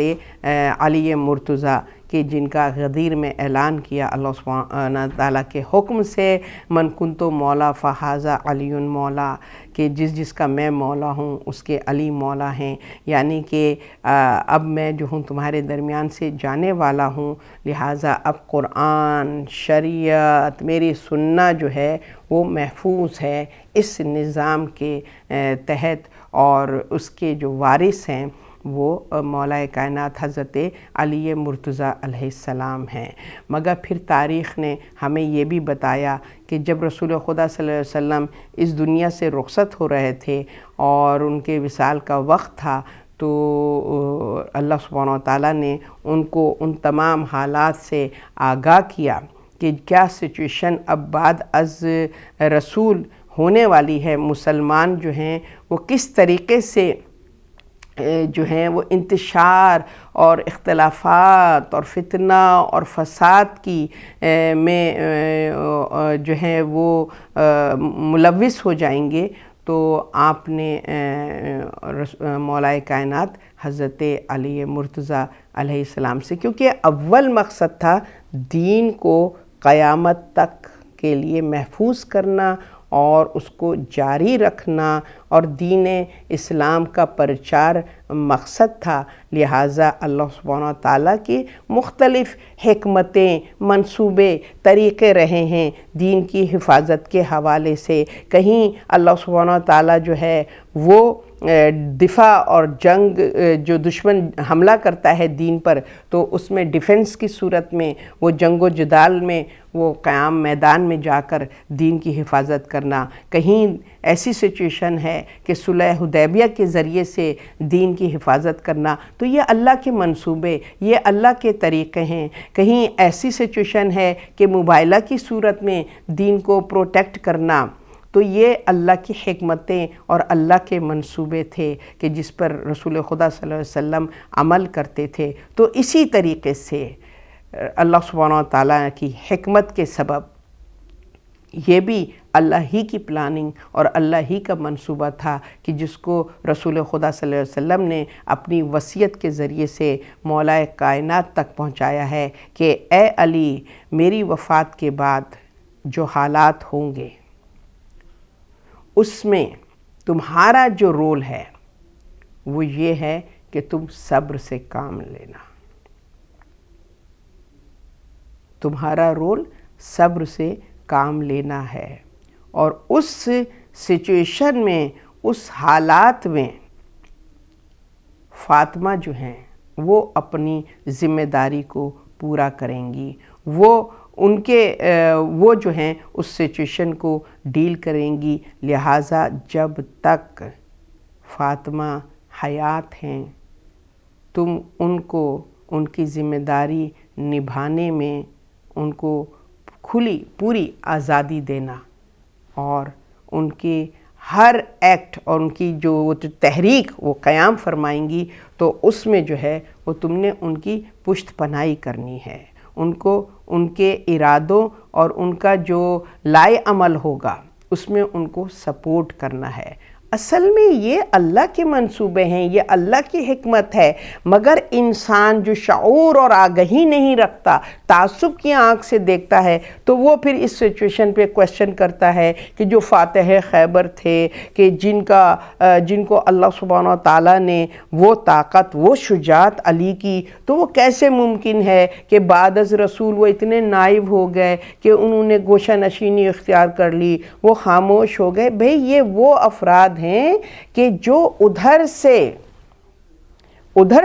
علی مرتضیٰ کہ جن کا غدیر میں اعلان کیا اللہ سبحانہ تعالیٰ کے حکم سے، من کنتو مولا فہذا علی مولا، کہ جس کا میں مولا ہوں اس کے علی مولا ہیں، یعنی کہ اب میں جو ہوں تمہارے درمیان سے جانے والا ہوں، لہٰذا اب قرآن، شریعت، میری سننا جو ہے وہ محفوظ ہے اس نظام کے تحت، اور اس کے جو وارث ہیں وہ مولا کائنات حضرت علی مرتضیٰ علیہ السلام ہیں۔ مگر پھر تاریخ نے ہمیں یہ بھی بتایا کہ جب رسول خدا صلی اللہ علیہ وسلم اس دنیا سے رخصت ہو رہے تھے اور ان کے وصال کا وقت تھا، تو اللہ سبحانہ وتعالیٰ نے ان کو ان تمام حالات سے آگاہ کیا کہ کیا سچویشن اب بعد از رسول ہونے والی ہے، مسلمان جو ہیں وہ کس طریقے سے جو ہیں وہ انتشار اور اختلافات اور فتنہ اور فساد کی میں جو ہے وہ ملوث ہو جائیں گے۔ تو آپ نے مولا کائنات حضرت علی مرتضیٰ علیہ السلام سے، کیونکہ اول مقصد تھا دین کو قیامت تک کے لیے محفوظ کرنا اور اس کو جاری رکھنا، اور دین اسلام کا پرچار مقصد تھا، لہٰذا اللہ سبحانہ تعالیٰ کی مختلف حکمتیں، منصوبے، طریقے رہے ہیں دین کی حفاظت کے حوالے سے۔ کہیں اللہ سبحانہ تعالیٰ جو ہے وہ دفاع اور جنگ، جو دشمن حملہ کرتا ہے دین پر تو اس میں ڈیفنس کی صورت میں وہ جنگ و جدال میں وہ قیام میدان میں جا کر دین کی حفاظت کرنا، کہیں ایسی سچویشن ہے کہ صلح حدیبیہ کے ذریعے سے دین کی حفاظت کرنا، تو یہ اللہ کے منصوبے، یہ اللہ کے طریقے ہیں۔ کہیں ایسی سچویشن ہے کہ مباہلہ کی صورت میں دین کو پروٹیکٹ کرنا، تو یہ اللہ کی حکمتیں اور اللہ کے منصوبے تھے کہ جس پر رسول خدا صلی اللہ علیہ وسلم عمل کرتے تھے۔ تو اسی طریقے سے اللہ سبحانہ تعالیٰ کی حکمت کے سبب یہ بھی اللہ ہی کی پلاننگ اور اللہ ہی کا منصوبہ تھا کہ جس کو رسول خدا صلی اللہ علیہ وسلم نے اپنی وصیت کے ذریعے سے مولا کائنات تک پہنچایا ہے کہ اے علی، میری وفات کے بعد جو حالات ہوں گے اس میں تمہارا جو رول ہے وہ یہ ہے کہ تم صبر سے کام لینا، تمہارا رول صبر سے کام لینا ہے، اور اس سچویشن میں، اس حالات میں فاطمہ جو ہیں وہ اپنی ذمہ داری کو پورا کریں گی، وہ جو ہیں اس سچویشن کو ڈیل کریں گی، لہٰذا جب تک فاطمہ حیات ہیں تم ان کو ان کی ذمہ داری نبھانے میں ان کو کھلی پوری آزادی دینا، اور ان کے ہر ایکٹ اور ان کی جو تحریک وہ قیام فرمائیں گی تو اس میں جو ہے وہ تم نے ان کی پشت پناہی کرنی ہے، ان کو ان کے ارادوں اور ان کا جو لائے عمل ہوگا اس میں ان کو سپورٹ کرنا ہے۔ اصل میں یہ اللہ کے منصوبے ہیں، یہ اللہ کی حکمت ہے، مگر انسان جو شعور اور آگہی نہیں رکھتا، تعصب کی آنکھ سے دیکھتا ہے، تو وہ پھر اس سچویشن پہ کویسچن کرتا ہے کہ جو فاتح خیبر تھے، کہ جن کو اللہ سبحانہ تعالیٰ نے وہ طاقت، وہ شجاعت علی کی، تو وہ کیسے ممکن ہے کہ بعد از رسول وہ اتنے نائب ہو گئے کہ انہوں نے گوشہ نشینی اختیار کر لی، وہ خاموش ہو گئے۔ بھئی یہ وہ افراد ہیں کہ جو ادھر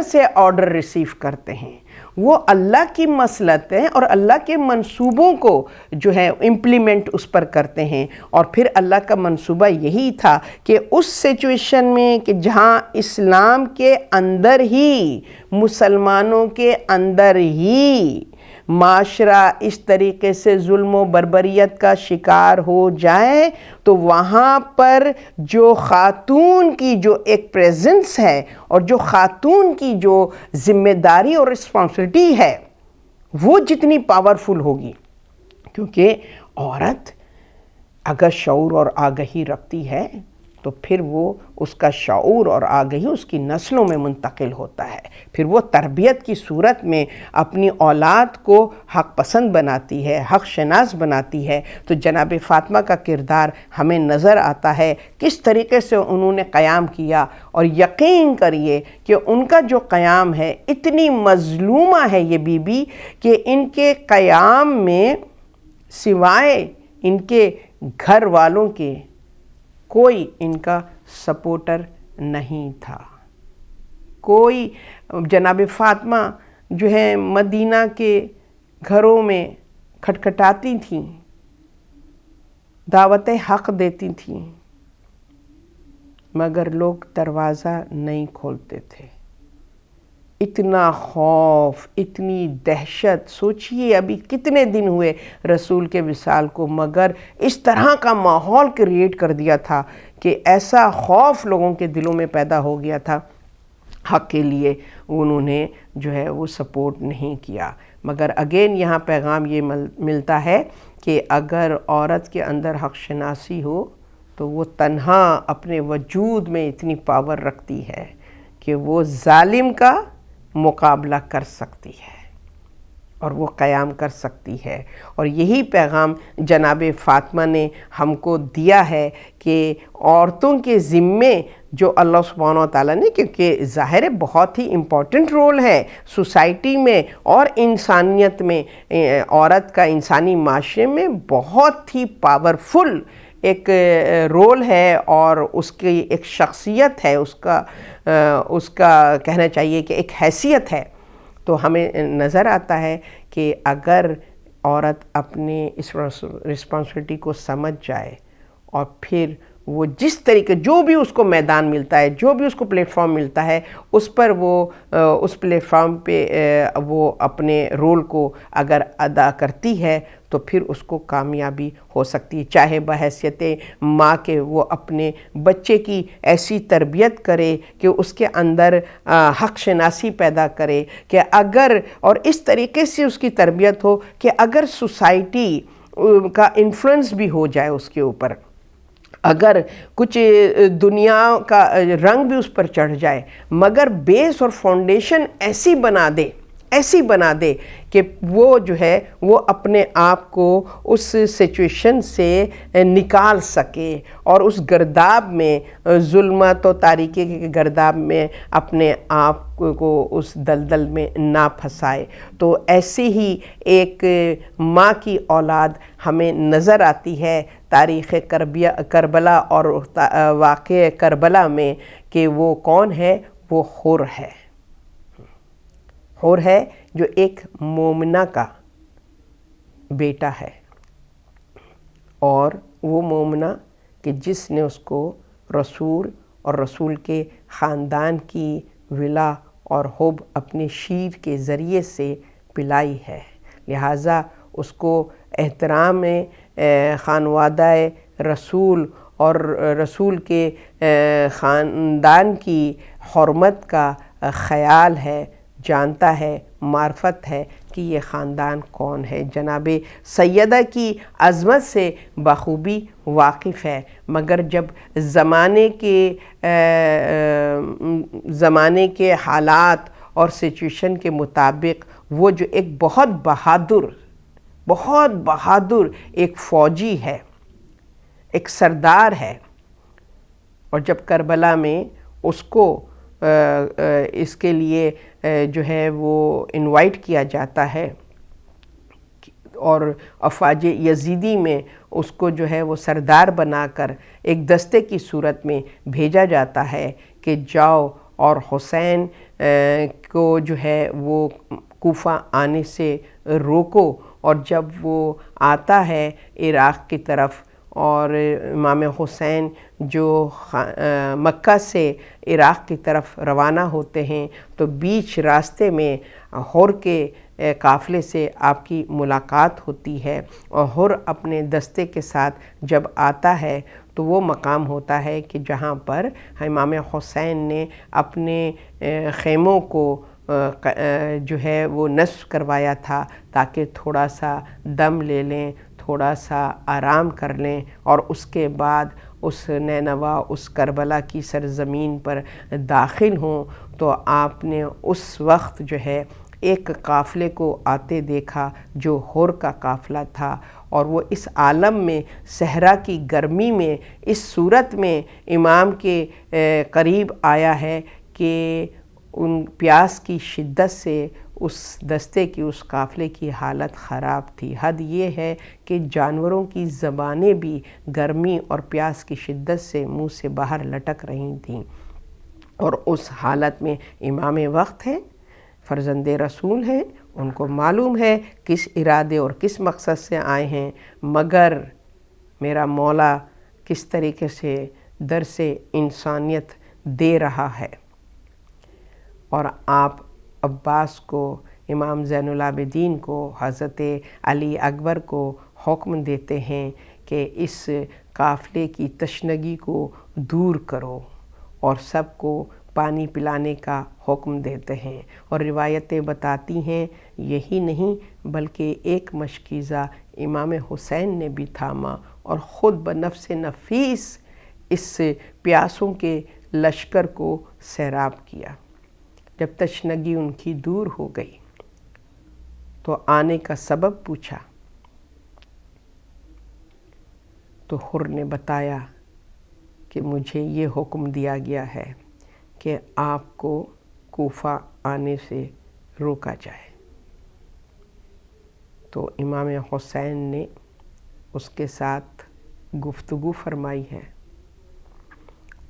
سے آرڈر ریسیو کرتے ہیں، وہ اللہ کی مصلحتیں اور اللہ کے منصوبوں کو جو ہے امپلیمنٹ اس پر کرتے ہیں، اور پھر اللہ کا منصوبہ یہی تھا کہ اس سچویشن میں کہ جہاں اسلام کے اندر ہی، مسلمانوں کے اندر ہی معاشرہ اس طریقے سے ظلم و بربریت کا شکار ہو جائے، تو وہاں پر جو خاتون کی جو ایک پریزنس ہے اور جو خاتون کی جو ذمہ داری اور رسپانسبلٹی ہے وہ جتنی پاورفل ہوگی، کیونکہ عورت اگر شعور اور آگہی رکھتی ہے تو پھر وہ اس کا شعور اور آگہی اس کی نسلوں میں منتقل ہوتا ہے، پھر وہ تربیت کی صورت میں اپنی اولاد کو حق پسند بناتی ہے، حق شناس بناتی ہے۔ تو جناب فاطمہ کا کردار ہمیں نظر آتا ہے کس طریقے سے انہوں نے قیام کیا، اور یقین کریے کہ ان کا جو قیام ہے، اتنی مظلومہ ہے یہ بی بی کہ ان کے قیام میں سوائے ان کے گھر والوں کے کوئی ان کا سپورٹر نہیں تھا۔ کوئی جناب فاطمہ جو ہے مدینہ کے گھروں میں کھٹکھٹاتی تھیں، دعوت حق دیتی تھیں، مگر لوگ دروازہ نہیں کھولتے تھے۔ اتنا خوف، اتنی دہشت، سوچئے ابھی کتنے دن ہوئے رسول کے وصال کو، مگر اس طرح کا ماحول کریٹ کر دیا تھا کہ ایسا خوف لوگوں کے دلوں میں پیدا ہو گیا تھا، حق کے لیے انہوں نے جو ہے وہ سپورٹ نہیں کیا۔ مگر اگین یہاں پیغام یہ ملتا ہے کہ اگر عورت کے اندر حق شناسی ہو تو وہ تنہا اپنے وجود میں اتنی پاور رکھتی ہے کہ وہ ظالم کا مقابلہ کر سکتی ہے اور وہ قیام کر سکتی ہے۔ اور یہی پیغام جناب فاطمہ نے ہم کو دیا ہے کہ عورتوں کے ذمے جو اللہ سبحانہ وتعالیٰ نے، کیونکہ ظاہر ہے بہت ہی امپورٹنٹ رول ہے سوسائٹی میں اور انسانیت میں، عورت کا انسانی معاشرے میں بہت ہی پاورفل ایک رول ہے، اور اس کی ایک شخصیت ہے، اس کا کہنا چاہیے کہ ایک حیثیت ہے۔ تو ہمیں نظر آتا ہے کہ اگر عورت اپنے اس رسپانسبلٹی کو سمجھ جائے اور پھر وہ جس طریقے جو بھی اس کو میدان ملتا ہے، جو بھی اس کو پلیٹ فارم ملتا ہے، اس پر وہ اس پلیٹ فارم پہ وہ اپنے رول کو اگر ادا کرتی ہے تو پھر اس کو کامیابی ہو سکتی ہے، چاہے بحیثیت ماں کے وہ اپنے بچے کی ایسی تربیت کرے کہ اس کے اندر حق شناسی پیدا کرے، کہ اگر اور اس طریقے سے اس کی تربیت ہو کہ اگر سوسائٹی کا انفلوئنس بھی ہو جائے اس کے اوپر، اگر کچھ دنیا کا رنگ بھی اس پر چڑھ جائے، مگر بیس اور فاؤنڈیشن ایسی بنا دے کہ وہ جو ہے وہ اپنے آپ کو اس سچویشن سے نکال سکے اور اس گرداب میں، ظلمت و تاریکی کے گرداب میں اپنے آپ کو اس دلدل میں نہ پھنسائے۔ تو ایسی ہی ایک ماں کی اولاد ہمیں نظر آتی ہے تاریخ کربلا اور واقع کربلا میں، کہ وہ کون ہے؟ وہ حور ہے۔ حور ہے جو ایک مومنہ کا بیٹا ہے، اور وہ مومنہ کہ جس نے اس کو رسول اور رسول کے خاندان کی ولا اور حب اپنے شیر کے ذریعے سے پلائی ہے، لہٰذا اس کو احترام خانوادہ رسول اور رسول کے خاندان کی حرمت کا خیال ہے، جانتا ہے، معرفت ہے کہ یہ خاندان کون ہے، جناب سیدہ کی عظمت سے بخوبی واقف ہے۔ مگر جب زمانے کے حالات اور سچویشن کے مطابق وہ جو ایک بہت بہادر ایک فوجی ہے، ایک سردار ہے، اور جب کربلا میں اس کو اس کے لیے جو ہے وہ انوائٹ کیا جاتا ہے اور افواج یزیدی میں اس کو جو ہے وہ سردار بنا کر ایک دستے کی صورت میں بھیجا جاتا ہے کہ جاؤ اور حسین کو جو ہے وہ کوفہ آنے سے روکو، اور جب وہ آتا ہے عراق کی طرف اور امام حسین جو مکہ سے عراق کی طرف روانہ ہوتے ہیں تو بیچ راستے میں حور کے قافلے سے آپ کی ملاقات ہوتی ہے، اور حور اپنے دستے کے ساتھ جب آتا ہے تو وہ مقام ہوتا ہے کہ جہاں پر امام حسین نے اپنے خیموں کو جو ہے وہ نصب کروایا تھا تاکہ تھوڑا سا دم لے لیں، تھوڑا سا آرام کر لیں، اور اس کے بعد اس نینوا، اس کربلا کی سرزمین پر داخل ہوں تو آپ نے اس وقت جو ہے ایک قافلے کو آتے دیکھا جو حر کا قافلہ تھا، اور وہ اس عالم میں صحرا کی گرمی میں اس صورت میں امام کے قریب آیا ہے کہ ان پیاس کی شدت سے اس دستے کی، اس قافلے کی حالت خراب تھی۔ حد یہ ہے کہ جانوروں کی زبانیں بھی گرمی اور پیاس کی شدت سے منہ سے باہر لٹک رہی تھیں، اور اس حالت میں امام وقت ہیں، فرزند رسول ہیں، ان کو معلوم ہے کس ارادے اور کس مقصد سے آئے ہیں، مگر میرا مولا کس طریقے سے درس انسانیت دے رہا ہے۔ اور آپ عباس کو، امام زین العابدین کو، حضرت علی اکبر کو حکم دیتے ہیں کہ اس قافلے کی تشنگی کو دور کرو، اور سب کو پانی پلانے کا حکم دیتے ہیں۔ اور روایتیں بتاتی ہیں یہی نہیں بلکہ ایک مشکیزہ امام حسین نے بھی تھاما اور خود بنفس نفیس اس پیاسوں کے لشکر کو سیراب کیا۔ جب تشنگی ان کی دور ہو گئی تو آنے کا سبب پوچھا تو حر نے بتایا کہ مجھے یہ حکم دیا گیا ہے کہ آپ کو کوفہ آنے سے روکا جائے۔ تو امام حسین نے اس کے ساتھ گفتگو فرمائی ہے،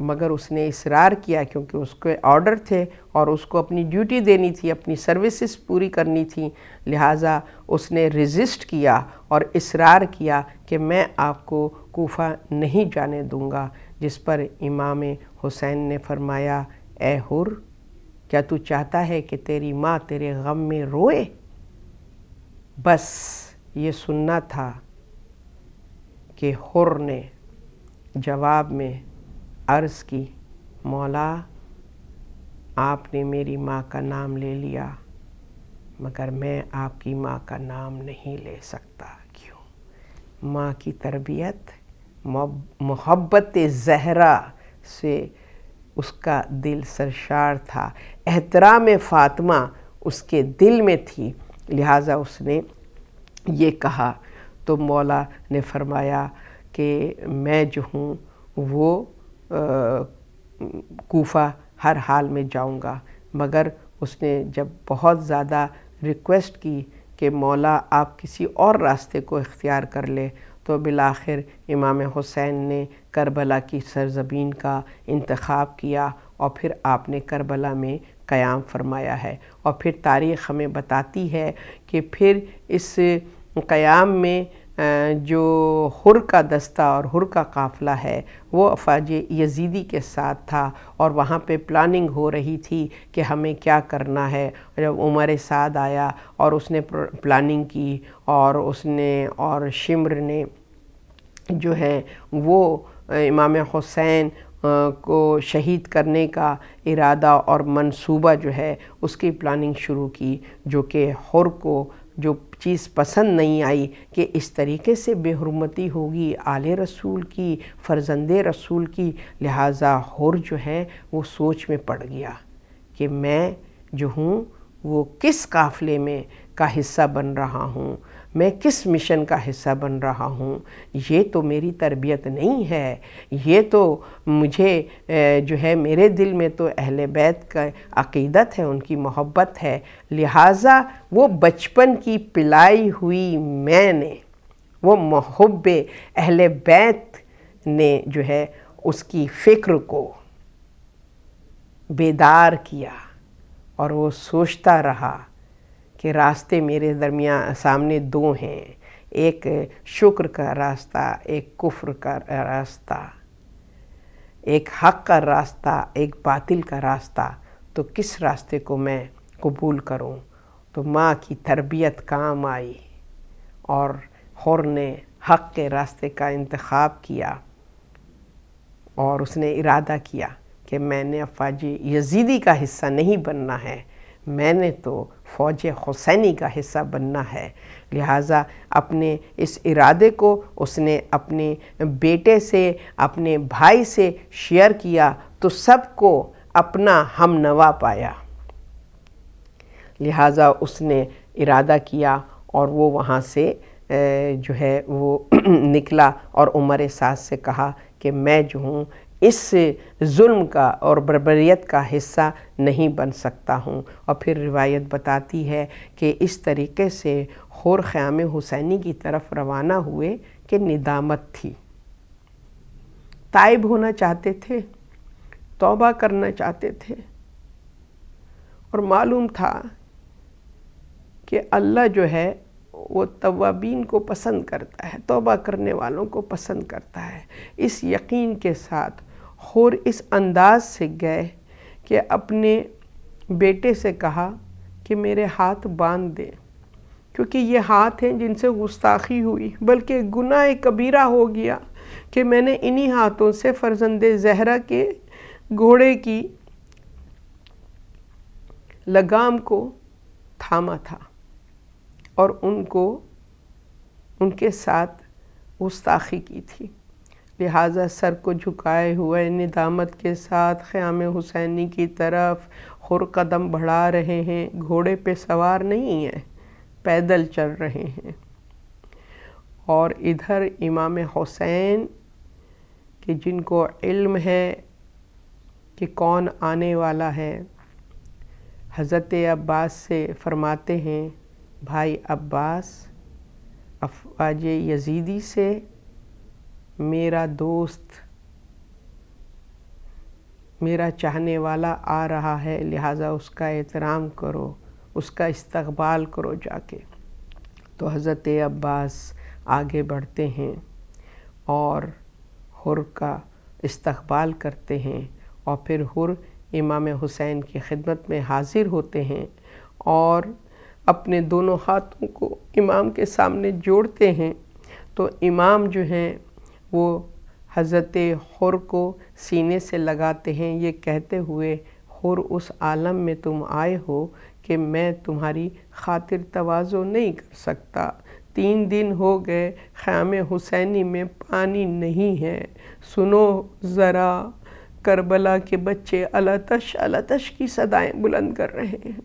مگر اس نے اصرار کیا کیونکہ اس کے آرڈر تھے اور اس کو اپنی ڈیوٹی دینی تھی، اپنی سروسز پوری کرنی تھی، لہٰذا اس نے ریزسٹ کیا اور اصرار کیا کہ میں آپ کو کوفہ نہیں جانے دوں گا، جس پر امام حسین نے فرمایا اے حر، کیا تو چاہتا ہے کہ تیری ماں تیرے غم میں روئے؟ بس یہ سننا تھا کہ حر نے جواب میں عرض کی مولا آپ نے میری ماں کا نام لے لیا مگر میں آپ کی ماں کا نام نہیں لے سکتا۔ کیوں؟ ماں کی تربیت، محبت زہرا سے اس کا دل سرشار تھا، احترام فاطمہ اس کے دل میں تھی، لہٰذا اس نے یہ کہا۔ تو مولا نے فرمایا کہ میں جو ہوں وہ کوفہ ہر حال میں جاؤں گا، مگر اس نے جب بہت زیادہ ریکویسٹ کی کہ مولا آپ کسی اور راستے کو اختیار کر لے تو بالآخر امام حسین نے کربلا کی سرزمین کا انتخاب کیا اور پھر آپ نے کربلا میں قیام فرمایا ہے۔ اور پھر تاریخ ہمیں بتاتی ہے کہ پھر اس قیام میں جو حر کا دستہ اور حر کا قافلہ ہے وہ افواج یزیدی کے ساتھ تھا، اور وہاں پہ پلاننگ ہو رہی تھی کہ ہمیں کیا کرنا ہے۔ جب عمر سعد آیا اور اس نے پلاننگ کی، اور اس نے اور شمر نے جو ہے وہ امام حسین کو شہید کرنے کا ارادہ اور منصوبہ جو ہے اس کی پلاننگ شروع کی، جو کہ حر کو جو چیز پسند نہیں آئی کہ اس طریقے سے بے حرمتی ہوگی آل رسول کی، فرزند رسول کی، لہٰذا حر جو ہے وہ سوچ میں پڑ گیا کہ میں جو ہوں وہ کس قافلے میں کا حصہ بن رہا ہوں، میں کس مشن کا حصہ بن رہا ہوں، یہ تو میری تربیت نہیں ہے، یہ تو مجھے جو ہے میرے دل میں تو اہل بیت کا عقیدت ہے، ان کی محبت ہے، لہٰذا وہ بچپن کی پلائی ہوئی میں نے، وہ محب اہل بیت نے جو ہے اس کی فکر کو بیدار کیا، اور وہ سوچتا رہا کہ راستے میرے درمیان سامنے دو ہیں، ایک شکر کا راستہ، ایک کفر کا راستہ، ایک حق کا راستہ، ایک باطل کا راستہ، تو کس راستے کو میں قبول کروں؟ تو ماں کی تربیت کام آئی اور حر نے حق کے راستے کا انتخاب کیا، اور اس نے ارادہ کیا کہ میں نے افواج یزیدی کا حصہ نہیں بننا ہے، میں نے تو فوج حسینی کا حصہ بننا ہے۔ لہٰذا اپنے اس ارادے کو اس نے اپنے بیٹے سے، اپنے بھائی سے شیئر کیا تو سب کو اپنا ہم نوا پایا۔ لہٰذا اس نے ارادہ کیا اور وہ وہاں سے جو ہے وہ نکلا اور عمر سعد سے کہا کہ میں جو ہوں اس ظلم کا اور بربریت کا حصہ نہیں بن سکتا ہوں۔ اور پھر روایت بتاتی ہے کہ اس طریقے سے حر خیام حسینی کی طرف روانہ ہوئے کہ ندامت تھی، تائب ہونا چاہتے تھے، توبہ کرنا چاہتے تھے، اور معلوم تھا کہ اللہ جو ہے وہ توابین کو پسند کرتا ہے، توبہ کرنے والوں کو پسند کرتا ہے۔ اس یقین کے ساتھ حر اس انداز سے گئے کہ اپنے بیٹے سے کہا کہ میرے ہاتھ باندھ دے، کیونکہ یہ ہاتھ ہیں جن سے گستاخی ہوئی، بلکہ گناہ کبیرہ ہو گیا کہ میں نے انہی ہاتھوں سے فرزند زہرا کے گھوڑے کی لگام کو تھاما تھا اور ان کے ساتھ گستاخی کی تھی۔ لہٰذا سر کو جھکائے ہوئے ندامت کے ساتھ خیام حسینی کی طرف حر قدم بڑھا رہے ہیں، گھوڑے پہ سوار نہیں ہیں، پیدل چل رہے ہیں۔ اور ادھر امام حسین کہ جن کو علم ہے کہ کون آنے والا ہے، حضرت عباس سے فرماتے ہیں بھائی عباس، افواج یزیدی سے میرا دوست، میرا چاہنے والا آ رہا ہے، لہٰذا اس کا احترام کرو، اس کا استقبال کرو جا کے۔ تو حضرت عباس آگے بڑھتے ہیں اور حر کا استقبال کرتے ہیں، اور پھر حر امام حسین کی خدمت میں حاضر ہوتے ہیں اور اپنے دونوں ہاتھوں کو امام کے سامنے جوڑتے ہیں۔ تو امام جو ہیں وہ حضرت حر کو سینے سے لگاتے ہیں، یہ کہتے ہوئے حر اس عالم میں تم آئے ہو کہ میں تمہاری خاطر تواضع نہیں کر سکتا، 3 دن ہو گئے خیام حسینی میں پانی نہیں ہے، سنو ذرا کربلا کے بچے الاتش الاتش کی صدائیں بلند کر رہے ہیں۔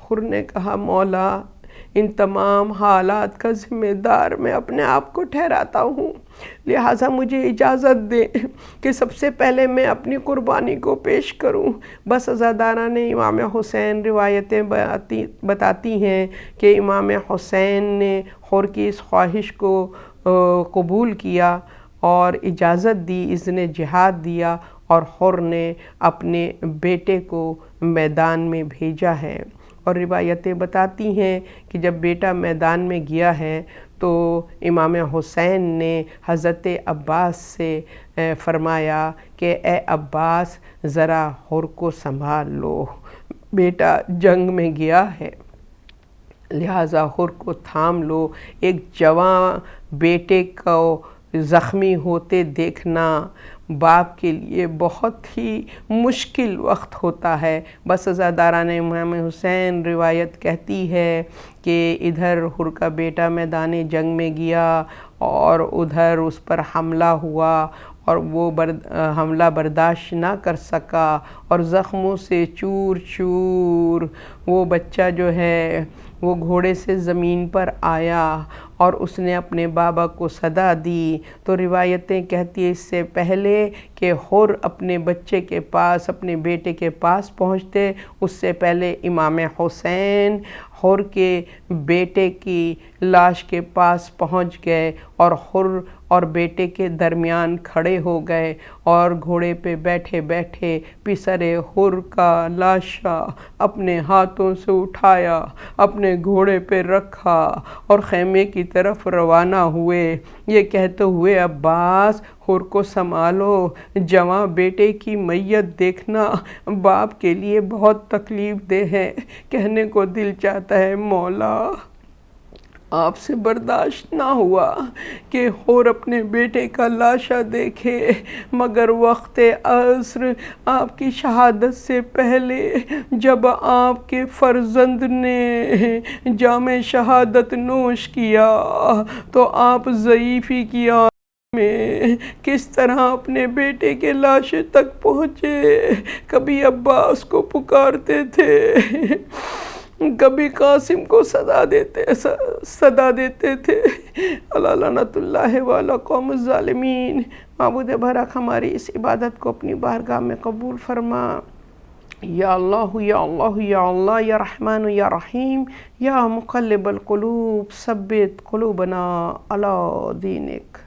حر نے کہا مولا، ان تمام حالات کا ذمہ دار میں اپنے آپ کو ٹھہراتا ہوں، لہٰذا مجھے اجازت دیں کہ سب سے پہلے میں اپنی قربانی کو پیش کروں۔ بس عزاداران امام حسین روایتیں بتاتی ہیں کہ امام حسین نے حر کی اس خواہش کو قبول کیا اور اجازت دی، اذن جہاد دیا، اور حر نے اپنے بیٹے کو میدان میں بھیجا ہے۔ اور روایتیں بتاتی ہیں کہ جب بیٹا میدان میں گیا ہے تو امام حسین نے حضرت عباس سے فرمایا کہ اے عباس ذرا حر کو سنبھال لو، بیٹا جنگ میں گیا ہے، لہٰذا حر کو تھام لو۔ ایک جوان بیٹے کو زخمی ہوتے دیکھنا باپ کے لیے بہت ہی مشکل وقت ہوتا ہے۔ بس عزاداران امام حسین روایت کہتی ہے کہ ادھر حر کا بیٹا میدان جنگ میں گیا اور ادھر اس پر حملہ ہوا اور وہ حملہ برداشت نہ کر سکا اور زخموں سے چور چور وہ بچہ جو ہے وہ گھوڑے سے زمین پر آیا اور اس نے اپنے بابا کو صدا دی۔ تو روایتیں کہتی ہیں اس سے پہلے کہ حر اپنے بچے کے پاس، اپنے بیٹے کے پاس پہنچتے، اس سے پہلے امام حسین حر کے بیٹے کی لاش کے پاس پہنچ گئے اور حر اور بیٹے کے درمیان کھڑے ہو گئے اور گھوڑے پہ بیٹھے بیٹھے پسرے حر کا لاشا اپنے ہاتھوں سے اٹھایا، اپنے گھوڑے پہ رکھا اور خیمے کی طرف روانہ ہوئے، یہ کہتے ہوئے عباس حر کو سنبھالو، جواں بیٹے کی میت دیکھنا باپ کے لیے بہت تکلیف دہ ہے۔ کہنے کو دل چاہتا ہے مولا آپ سے برداشت نہ ہوا کہ اور اپنے بیٹے کا لاشا دیکھے، مگر وقت عصر آپ کی شہادت سے پہلے جب آپ کے فرزند نے جام شہادت نوش کیا تو آپ ضعیفی کی حالت میں کس طرح اپنے بیٹے کے لاشے تک پہنچے۔ کبھی عباس کو پکارتے تھے، کبھی قاسم کو صدا دیتے تھے۔ اللہ لعنت اللہ والا قوم الظالمین۔ معبود برحق ہماری اس عبادت کو اپنی بارگاہ میں قبول فرما۔ یا اللہ یا اللہ یا اللہ یا رحمان یا رحیم یا مقلب القلوب ثبت قلوبنا علی دینک۔